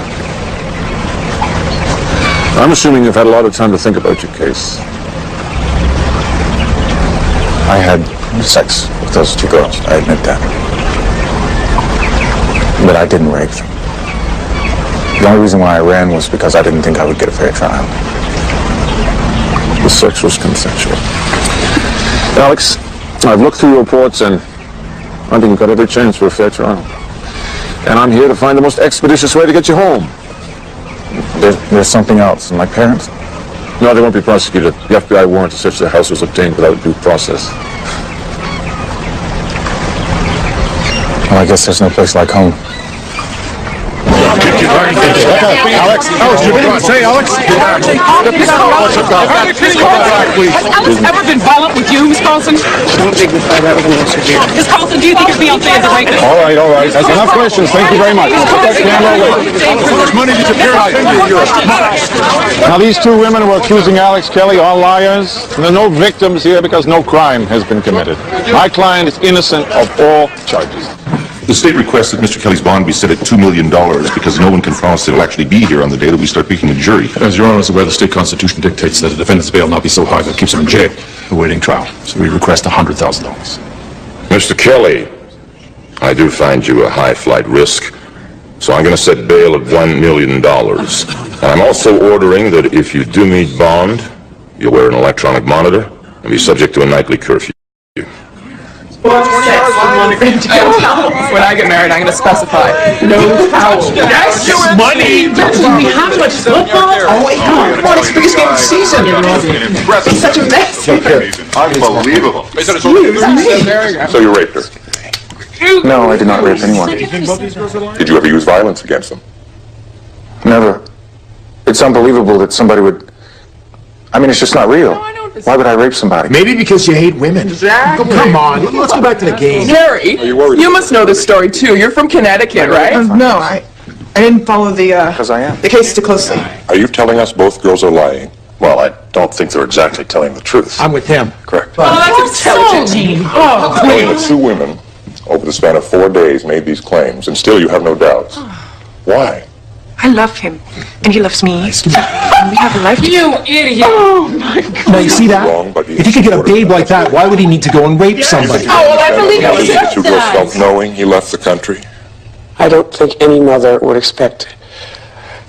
I'm assuming you've had a lot of time to think about your case. I had sex with those 2 girls, I admit that. But I didn't rape them. The only reason why I ran was because I didn't think I would get a fair trial. The sex was consensual. Alex, I've looked through your reports and I think you've got every chance for a fair trial. And I'm here to find the most expeditious way to get you home. There's something else. My parents? No, they won't be prosecuted. The FBI warrant to search their house was obtained without due process. Well, I guess there's no place like home. Alex, you didn't say Alex? Has Alex ever been violent with you, Miss Carlson? Miss Carlson, do you think you're Beyonce as a rapist? All right. That's enough questions. Thank you very much. Put that camera away. How much money did you pay? Now, these 2 women who are accusing Alex Kelly are liars. There are no victims here because no crime has been committed. My client is innocent of all charges. The state requests that Mr. Kelly's bond be set at $2 million because no one can promise that he'll actually be here on the day that we start picking a jury. As Your Honor is aware, the state constitution dictates that a defendant's bail not be so high that it keeps him in jail awaiting trial. So we request $100,000. Mr. Kelly, I do find you a high-flight risk, so I'm going to set bail at $1 million. And I'm also ordering that if you do meet bond, you'll wear an electronic monitor and be subject to a nightly curfew. When I get married, I'm going to specify no towel. That's just money. Do we have much football? Oh, wait, come on. It's the biggest game of the season. It's such a mess. Unbelievable. So you raped her? No, I did not rape anyone. Did you ever use violence against them? Never. It's unbelievable that somebody would... I mean, it's just not real. Why would I rape somebody? Maybe because you hate women. Exactly. Come on, let's go back to the game. Gary, you must know this story too. You're from Connecticut, right? No, I didn't follow the Because I am. the case too closely. Are you telling us both girls are lying? Well, I don't think they're exactly telling the truth. I'm with him. Correct. That's intelligent. Oh, Only the two women, over the span of 4 days, made these claims, and still you have no doubts. Why? I love him, and he loves me. And we have a life together. you idiot. Oh, my God. Now, you see that? Wrong, but If he could get a babe like that, why would he need to go and rape somebody? Oh, well, I believe Did he the two girls does. self-knowing he left the country? I don't think any mother would expect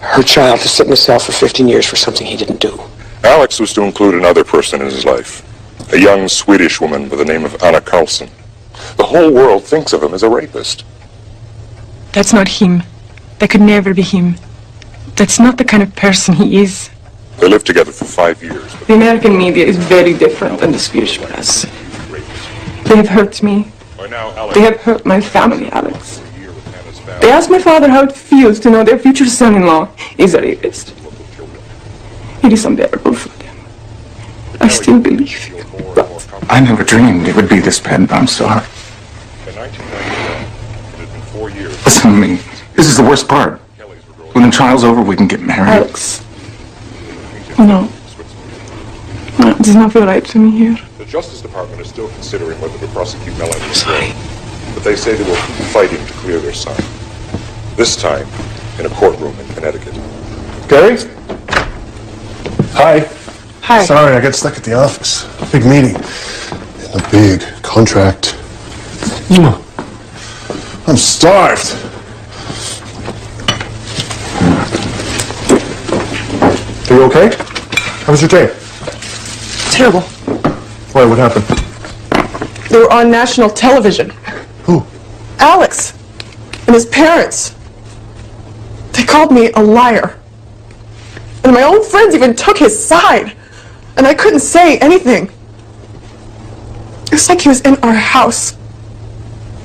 her child to sit in a cell for 15 years for something he didn't do. Alex was to include another person in his life, a young Swedish woman by the name of Anna Karlsson. The whole world thinks of him as a rapist. That's not him. That could never be him. That's not the kind of person he is. They lived together for 5 years. The American media is very different than the Swedish press. They have hurt me. They have hurt my family, Alex. They asked my father how it feels to know their future son-in-law is a rapist. It is unbearable for them. I still believe you, but I never dreamed it would be this bad, I'm sorry. In 1991, it had been 4 years. Listen to me. This is the worst part. When the trial's over, we can get married. Alex. No. No, it does not feel right to me here. The Justice Department is still considering whether to prosecute Melanie. But they say they will keep fighting to clear their son. This time, in a courtroom in Connecticut. Gary? Hi. Hi. Sorry, I got stuck at the office. Big meeting. And a big contract. I'm starved. Are you okay? How was your day? Terrible. Why, what happened? They were on national television. Who? Alex and his parents. They called me a liar. And my own friends even took his side. And I couldn't say anything. It was like he was in our house.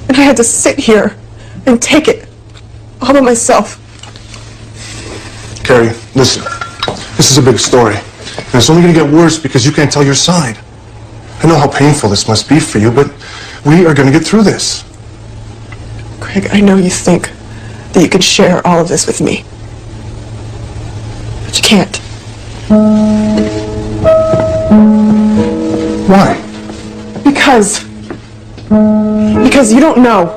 And I had to sit here and take it all by myself. Carrie, listen. This is a big story. And it's only going to get worse because you can't tell your side. I know how painful this must be for you, but we are going to get through this. Craig, I know you think that you can share all of this with me. But you can't. Why? Because you don't know.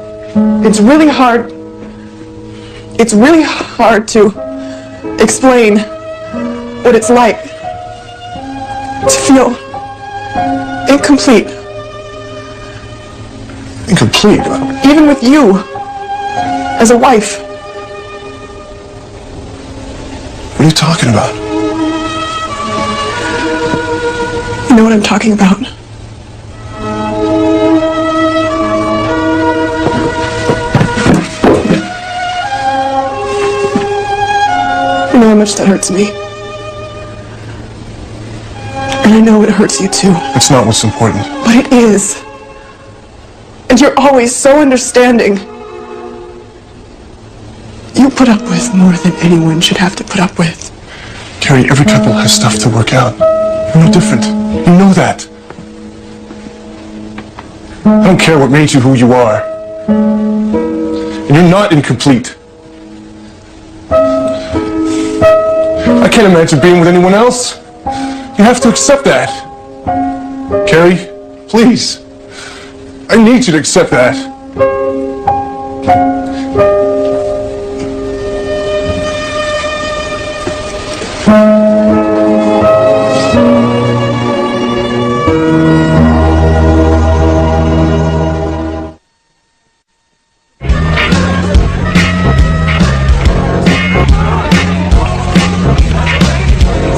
It's really hard. It's really hard to explain what it's like to feel incomplete. Incomplete? Even with you as a wife. What are you talking about? You know what I'm talking about. You know how much that hurts me. And I know it hurts you too. That's not what's important. But it is. And you're always so understanding. You put up with more than anyone should have to put up with. Carrie, every couple has stuff to work out. You're no different. You know that. I don't care what made you who you are. And you're not incomplete. I can't imagine being with anyone else. You have to accept that. Carrie, please. I need you to accept that.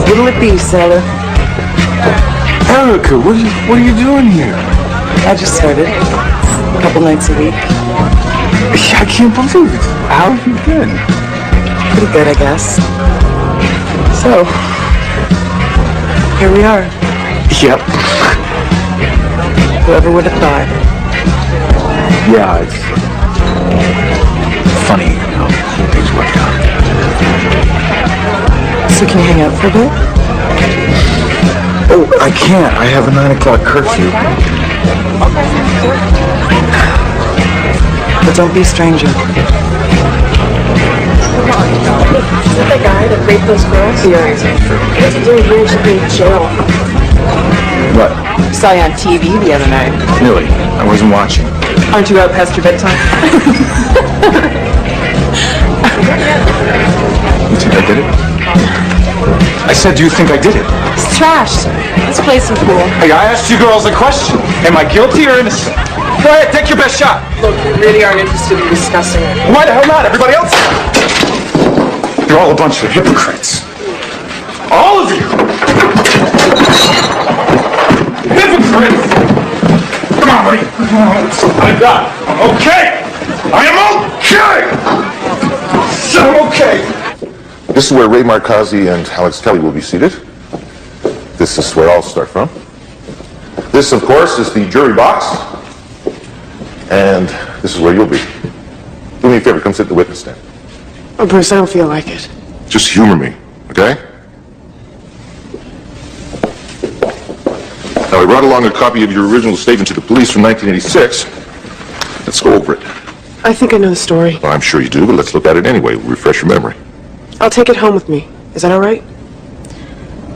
What'll it be, sailor? Erica, what are you doing here? I just started. A couple nights a week. I can't believe it. How have you been? Pretty good, I guess. So, here we are. Yep. Whoever would have thought. Yeah, it's funny how things work out. So can you hang out for a bit? Oh, I can't. I have a 9 o'clock curfew. But don't be a stranger. Is that the guy that raped those girls? Yeah. What are you doing here? You should be in jail. What? I saw you on TV the other night. Really? I wasn't watching. Aren't you out past your bedtime? You think I did it? I said, do you think I did it? It's trash. Let's play some pool. Hey, I asked you girls a question. Am I guilty or innocent? Go ahead, take your best shot. Look, we really aren't interested in discussing it. Why the hell not? Everybody else? You're all a bunch of hypocrites. All of you! Hypocrites! Come on, buddy. I'm done. Okay! I am okay! I'm okay! This is where Ray Markazi and Alex Kelly will be seated. This is where I'll start from. This, of course, is the jury box. And this is where you'll be. Do me a favor, come sit in the witness stand. Oh, Bruce, I don't feel like it. Just humor me, okay? Now, I brought along a copy of your original statement to the police from 1986. Let's go over it. I think I know the story. Well, I'm sure you do, but let's look at it anyway. We'll refresh your memory. I'll take it home with me. Is that all right?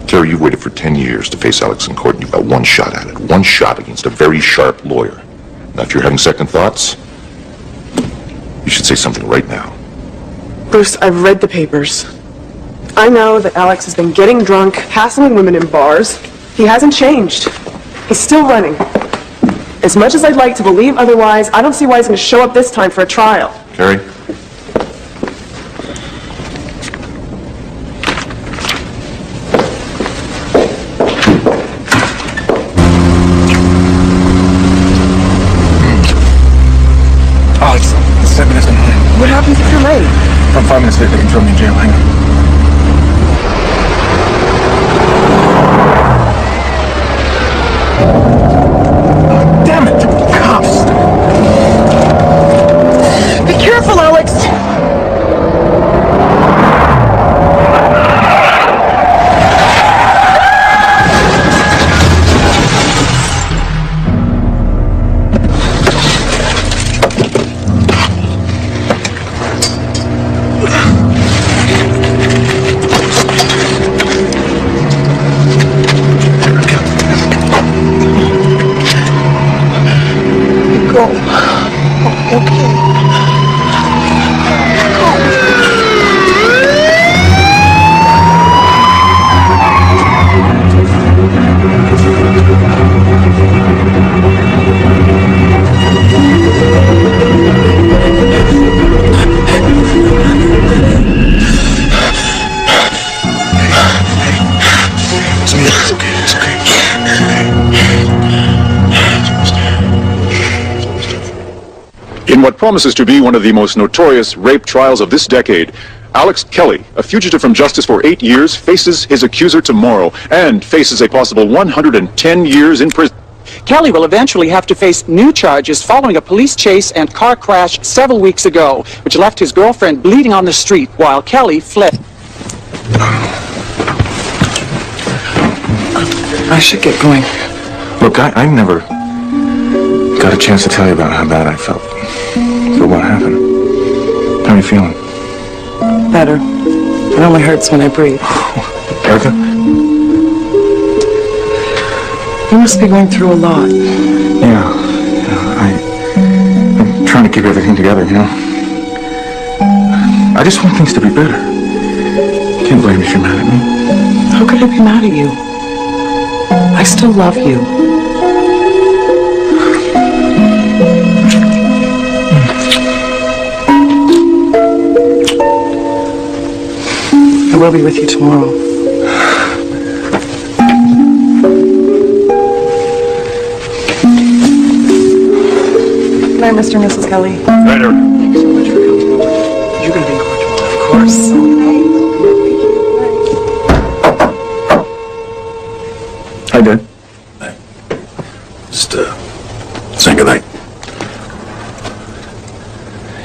Terry, you've waited for 10 years to face Alex in court, and you've got one shot at it. One shot against a very sharp lawyer. Now, if you're having second thoughts, you should say something right now. Bruce, I've read the papers. I know that Alex has been getting drunk, hassling women in bars. He hasn't changed. He's still running. As much as I'd like to believe otherwise, I don't see why he's going to show up this time for a trial. Terry? Alex, it's 7 minutes to 9. What happens if you're late? If I'm 5 minutes late, they can throw me in jail. Hang on. Damn it, the cops! Be careful, Alex! In what promises to be one of the most notorious rape trials of this decade, Alex Kelly, a fugitive from justice for 8 years, faces his accuser tomorrow and faces a possible 110 years in prison. Kelly will eventually have to face new charges following a police chase and car crash several weeks ago, which left his girlfriend bleeding on the street while Kelly fled. I should get going. Look, I never got a chance to tell you about how bad I felt for what happened. How are you feeling? Better. It only hurts when I breathe. Erica? You must be going through a lot. Yeah, I'm trying to keep everything together, you know? I just want things to be better. You can't blame me if you're mad at me. How could I be mad at you? I still love you. I will be with you tomorrow. Good night, Mr. and Mrs. Kelly. Right, Eric. Thanks so much for coming over. You're going to be in court tomorrow, of course. I did. Just, say goodnight.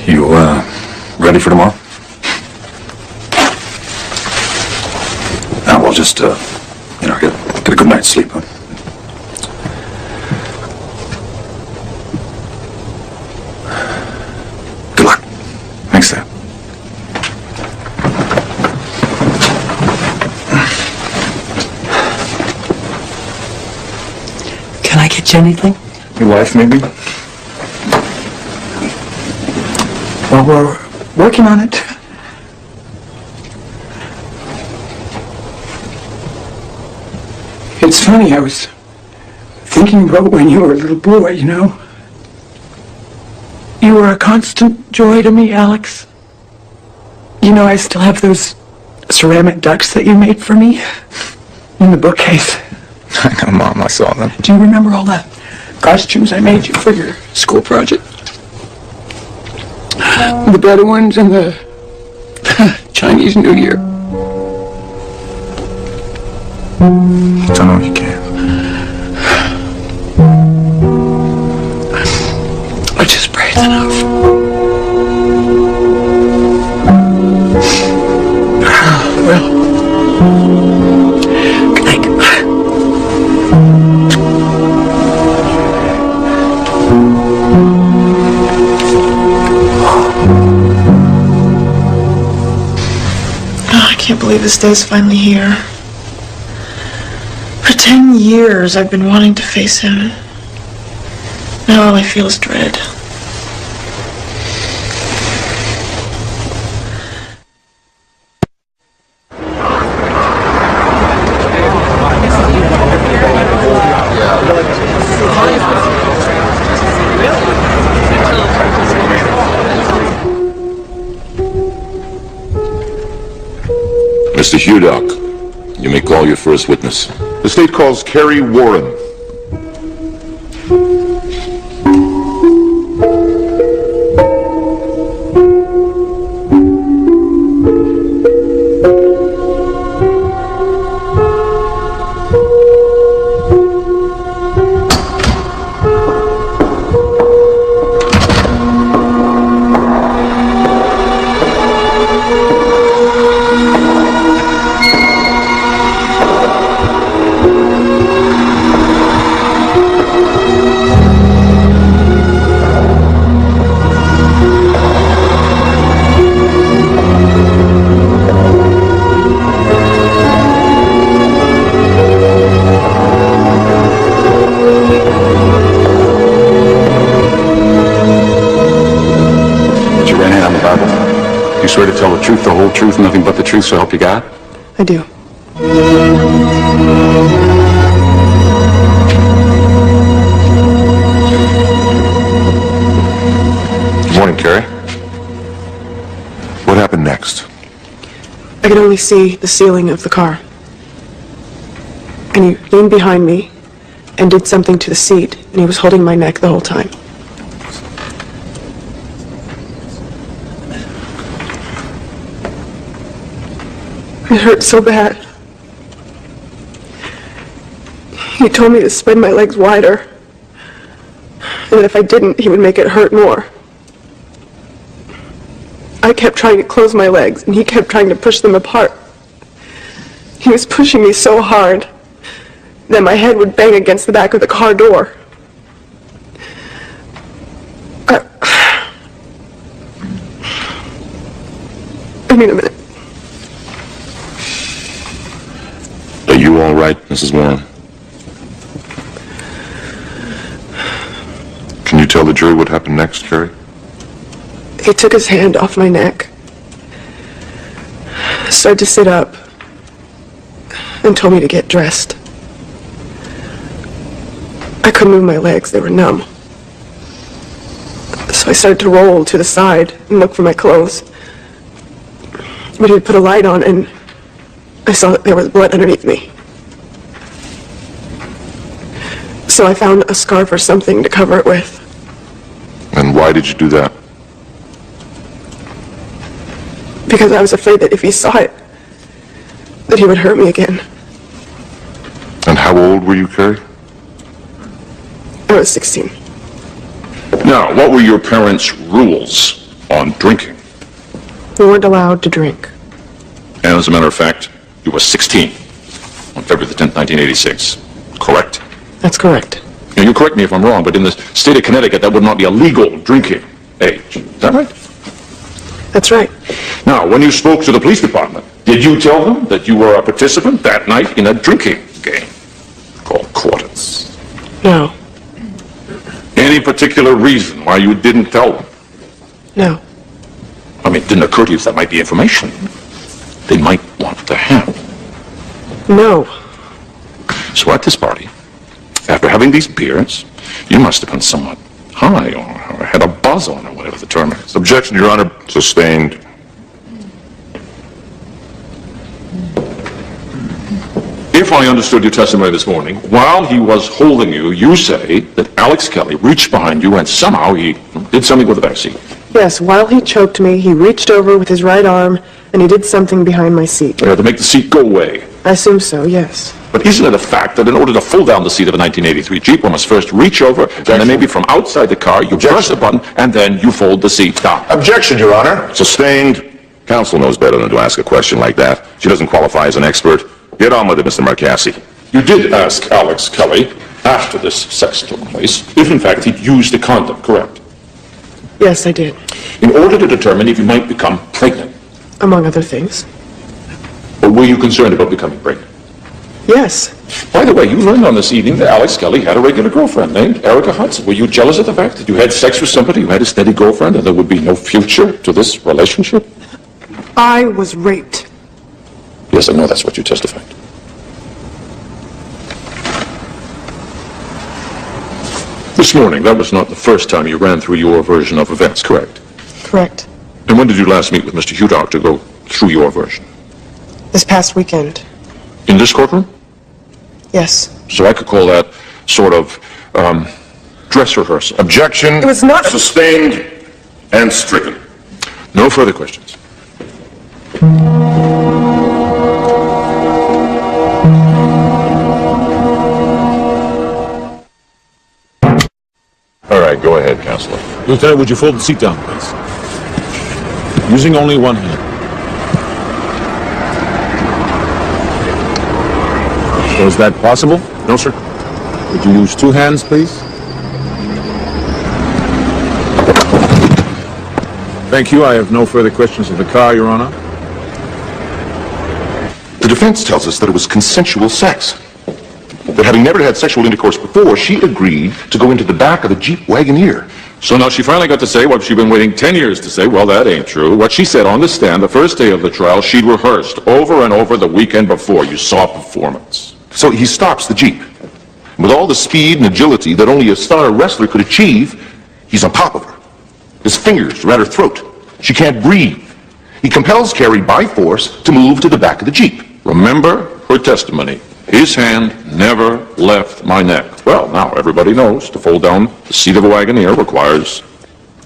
You, ready for tomorrow? Now we'll just, get a good night's sleep, huh? Good luck. Thanks, Dad. anything? Your wife, maybe? Well, we're working on it. It's funny, I was thinking about when you were a little boy, you know? You were a constant joy to me, Alex. You know, I still have those ceramic ducks that you made for me in the bookcase. I know, Mom, I saw them. Do you remember all the costumes I made you for your school project? The better ones and the Chinese New Year. I don't know if you can. I just prayed enough. Well, good night. Oh, I can't believe this day's finally here. For 10 years, I've been wanting to face him. Now all I feel is dread. Mr. Hudock, you may call your first witness. The state calls Carrie Warren. You swear to tell the truth, the whole truth, nothing but the truth, so help you God? I do. Good morning, Carrie. What happened next? I could only see the ceiling of the car. And he leaned behind me and did something to the seat, and he was holding my neck the whole time. It hurt so bad. He told me to spread my legs wider, and that if I didn't, he would make it hurt more. I kept trying to close my legs, and he kept trying to push them apart. He was pushing me so hard that my head would bang against the back of the car door. I need a minute. Are you all right, Mrs. Warren? Can you tell the jury what happened next, Carrie? He took his hand off my neck, started to sit up, and told me to get dressed. I couldn't move my legs, they were numb. So I started to roll to the side and look for my clothes. But he'd put a light on, and I saw that there was blood underneath me. So I found a scarf or something to cover it with. And why did you do that? Because I was afraid that if he saw it, that he would hurt me again. And how old were you, Carrie? I was 16. Now, what were your parents' rules on drinking? We weren't allowed to drink. And as a matter of fact, you were 16 on February the 10th, 1986. Correct? That's correct. Now, you correct me if I'm wrong, but in the state of Connecticut, that would not be a legal drinking age. Is that right? That's right. Now, when you spoke to the police department, did you tell them that you were a participant that night in a drinking game called Quartets? No. any particular reason why you didn't tell them? No. I mean, it didn't occur to you that might be information they might want to have. No. So at this party, after having these beers, you must have been somewhat high or had a buzz on or whatever the term is. Objection, Your Honor. Sustained. If I understood your testimony this morning, while he was holding you, you say that Alex Kelly reached behind you and somehow he did something with the back seat. Yes, while he choked me, he reached over with his right arm and he did something behind my seat. To make the seat go away. I assume so, yes. But isn't it a fact that in order to pull down the seat of a 1983 Jeep, one must first reach over, and then maybe from outside the car, you press a button, and then you fold the seat down? Objection, Your Honor. Sustained. Counsel knows better than to ask a question like that. She doesn't qualify as an expert. Get on with it, Mr. Marcassi. You did ask Alex Kelly, after this sex took place, if in fact he'd used a condom, correct? Yes, I did. In order to determine if you might become pregnant. Among other things. Or were you concerned about becoming pregnant? Yes. By the way, you learned on this evening that Alex Kelly had a regular girlfriend named Erica Hudson. Were you jealous of the fact that you had sex with somebody who had a steady girlfriend and there would be no future to this relationship? I was raped. Yes, I know that's what you testified. This morning, that was not the first time you ran through your version of events, correct? Correct. And when did you last meet with Mr. Hudock to go through your version? This past weekend. In this courtroom? Yes. So I could call that sort of dress rehearsal. Objection. It was not sustained and stricken. No further questions. All right, go ahead, Counselor. Lieutenant, would you fold the seat down, please? Using only one hand. So is that possible? No, sir. Would you use two hands, please? Thank you. I have no further questions of the car, Your Honor. The defense tells us that it was consensual sex. That having never had sexual intercourse before, she agreed to go into the back of the Jeep Wagoneer. So now she finally got to say what she'd been waiting 10 years to say. Well, that ain't true. What she said on the stand the first day of the trial, she'd rehearsed over and over the weekend before. You saw performance. So he stops the Jeep. With all the speed and agility that only a star wrestler could achieve, he's on top of her. His fingers are at her throat. She can't breathe. He compels Carrie by force to move to the back of the Jeep. Remember her testimony. His hand never left my neck. Well, now everybody knows to fold down the seat of a Wagoneer requires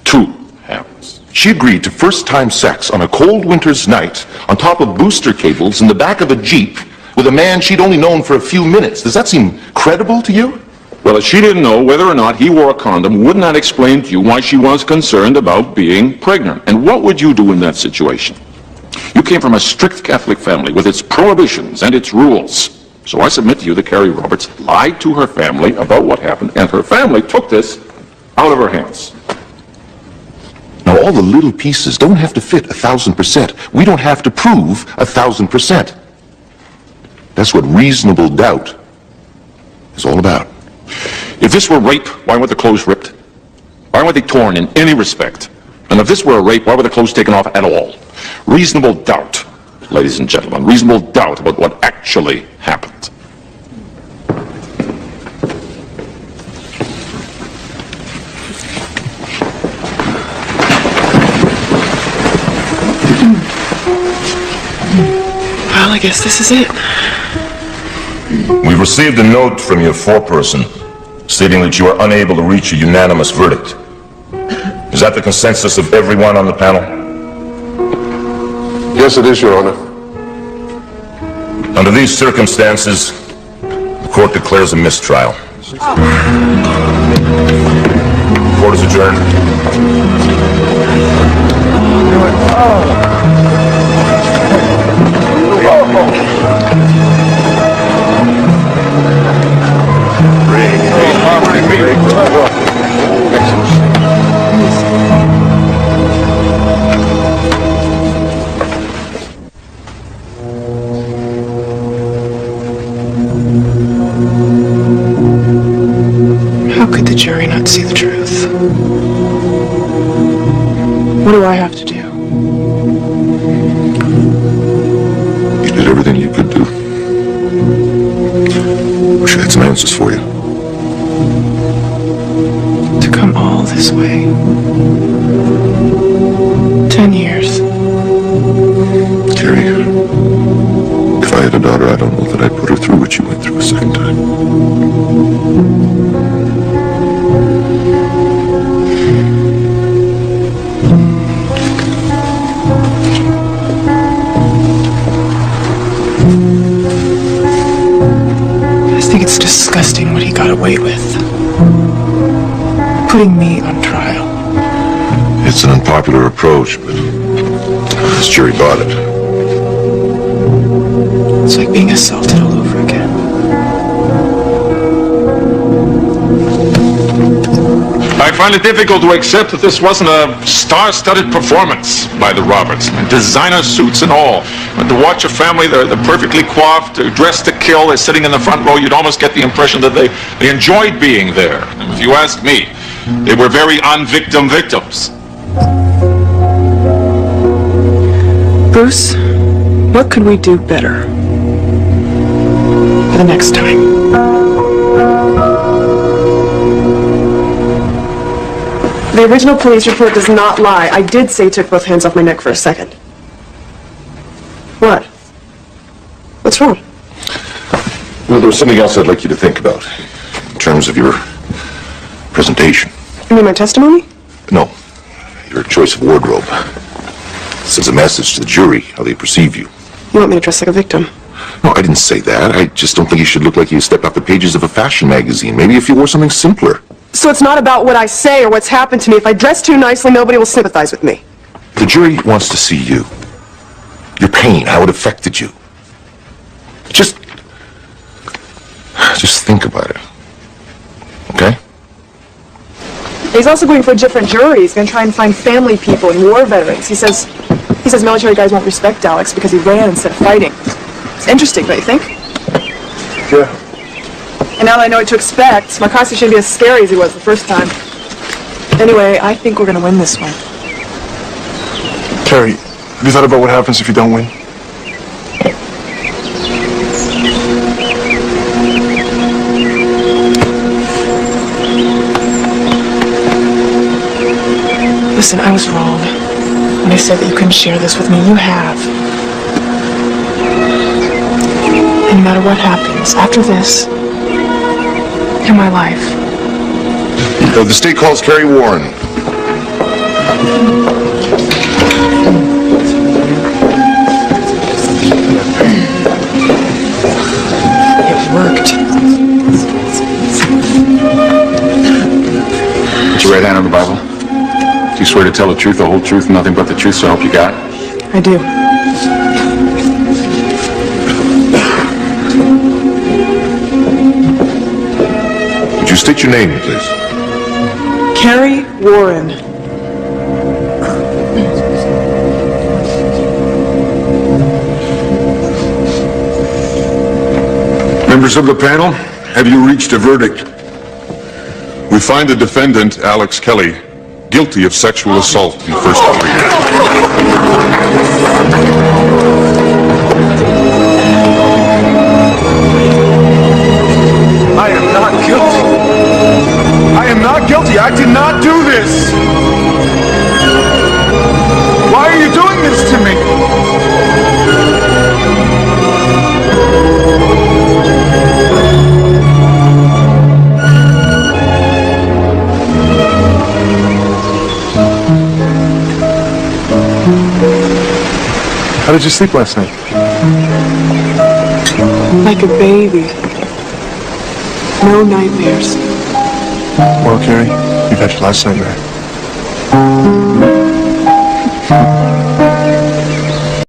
two hands. She agreed to first-time sex on a cold winter's night on top of booster cables in the back of a Jeep with a man she'd only known for a few minutes. Does that seem credible to you? Well, if she didn't know whether or not he wore a condom, wouldn't that explain to you why she was concerned about being pregnant? And what would you do in that situation? You came from a strict Catholic family with its prohibitions and its rules. So I submit to you that Carrie Roberts lied to her family about what happened, and her family took this out of her hands. Now, all the little pieces don't have to fit 1,000%. We don't have to prove 1,000%. That's what reasonable doubt is all about. If this were rape, why weren't the clothes ripped? Why weren't they torn in any respect? And if this were a rape, why were the clothes taken off at all? Reasonable doubt, ladies and gentlemen, reasonable doubt about what actually happened. Well, I guess this is it. We've received a note from your foreperson stating that you are unable to reach a unanimous verdict. Is that the consensus of everyone on the panel? Yes, it is, Your Honor. Under these circumstances, the court declares a mistrial. Court is adjourned. How could the jury not see the truth? What do I have to do? You did everything you could do. Wish I had some answers for you. To come all this way. 10 years. Carrie, if I had a daughter, I don't know that I'd put her through what you went through a second time. I just think it's disgusting what he got away with. Putting me on trial. It's an unpopular approach, but this jury bought it. It's like being assaulted all over again. I find it difficult to accept that this wasn't a star-studded performance by the Roberts. Designer suits and all. But to watch a family, they're perfectly coiffed, they're dressed to kill, they're sitting in the front row, you'd almost get the impression that they enjoyed being there. And if you ask me, they were very un-victim victims. Bruce, what could we do better for the next time? The original police report does not lie. I did say he took both hands off my neck for a second. What? What's wrong? Well, there was something else I'd like you to think about in terms of your presentation. You mean my testimony? No, your choice of wardrobe. It sends a message to the jury how they perceive you. You want me to dress like a victim? No, I didn't say that. I just don't think you should look like you stepped off the pages of a fashion magazine. Maybe if you wore something simpler. So it's not about what I say or what's happened to me. If I dress too nicely, nobody will sympathize with me. The jury wants to see you. Your pain, how it affected you. Just think about it. Okay? He's also going for a different jury. He's going to try and find family people and war veterans. He says military guys won't respect Alex because he ran instead of fighting. It's interesting, don't you think? Yeah. And now that I know what to expect, my costume shouldn't be as scary as he was the first time. Anyway, I think we're going to win this one. Carrie, have you thought about what happens if you don't win? Listen, I was wrong when I said that you couldn't share this with me. You have. And no matter what happens after this, you're my life. The state calls Carrie Warren. It worked. Put your right hand on the Bible. Do you swear to tell the truth, the whole truth, and nothing but the truth, so help you God? I do. Would you state your name, please? Carrie Warren. Members of the panel, have you reached a verdict? We find the defendant, Alex Kelly, guilty of sexual assault in first degree. I am not guilty. I am not guilty. I did not do this. Why are you doing this to me? How did you sleep last night? Like a baby. No nightmares. Well, Carrie, you've had your last nightmare.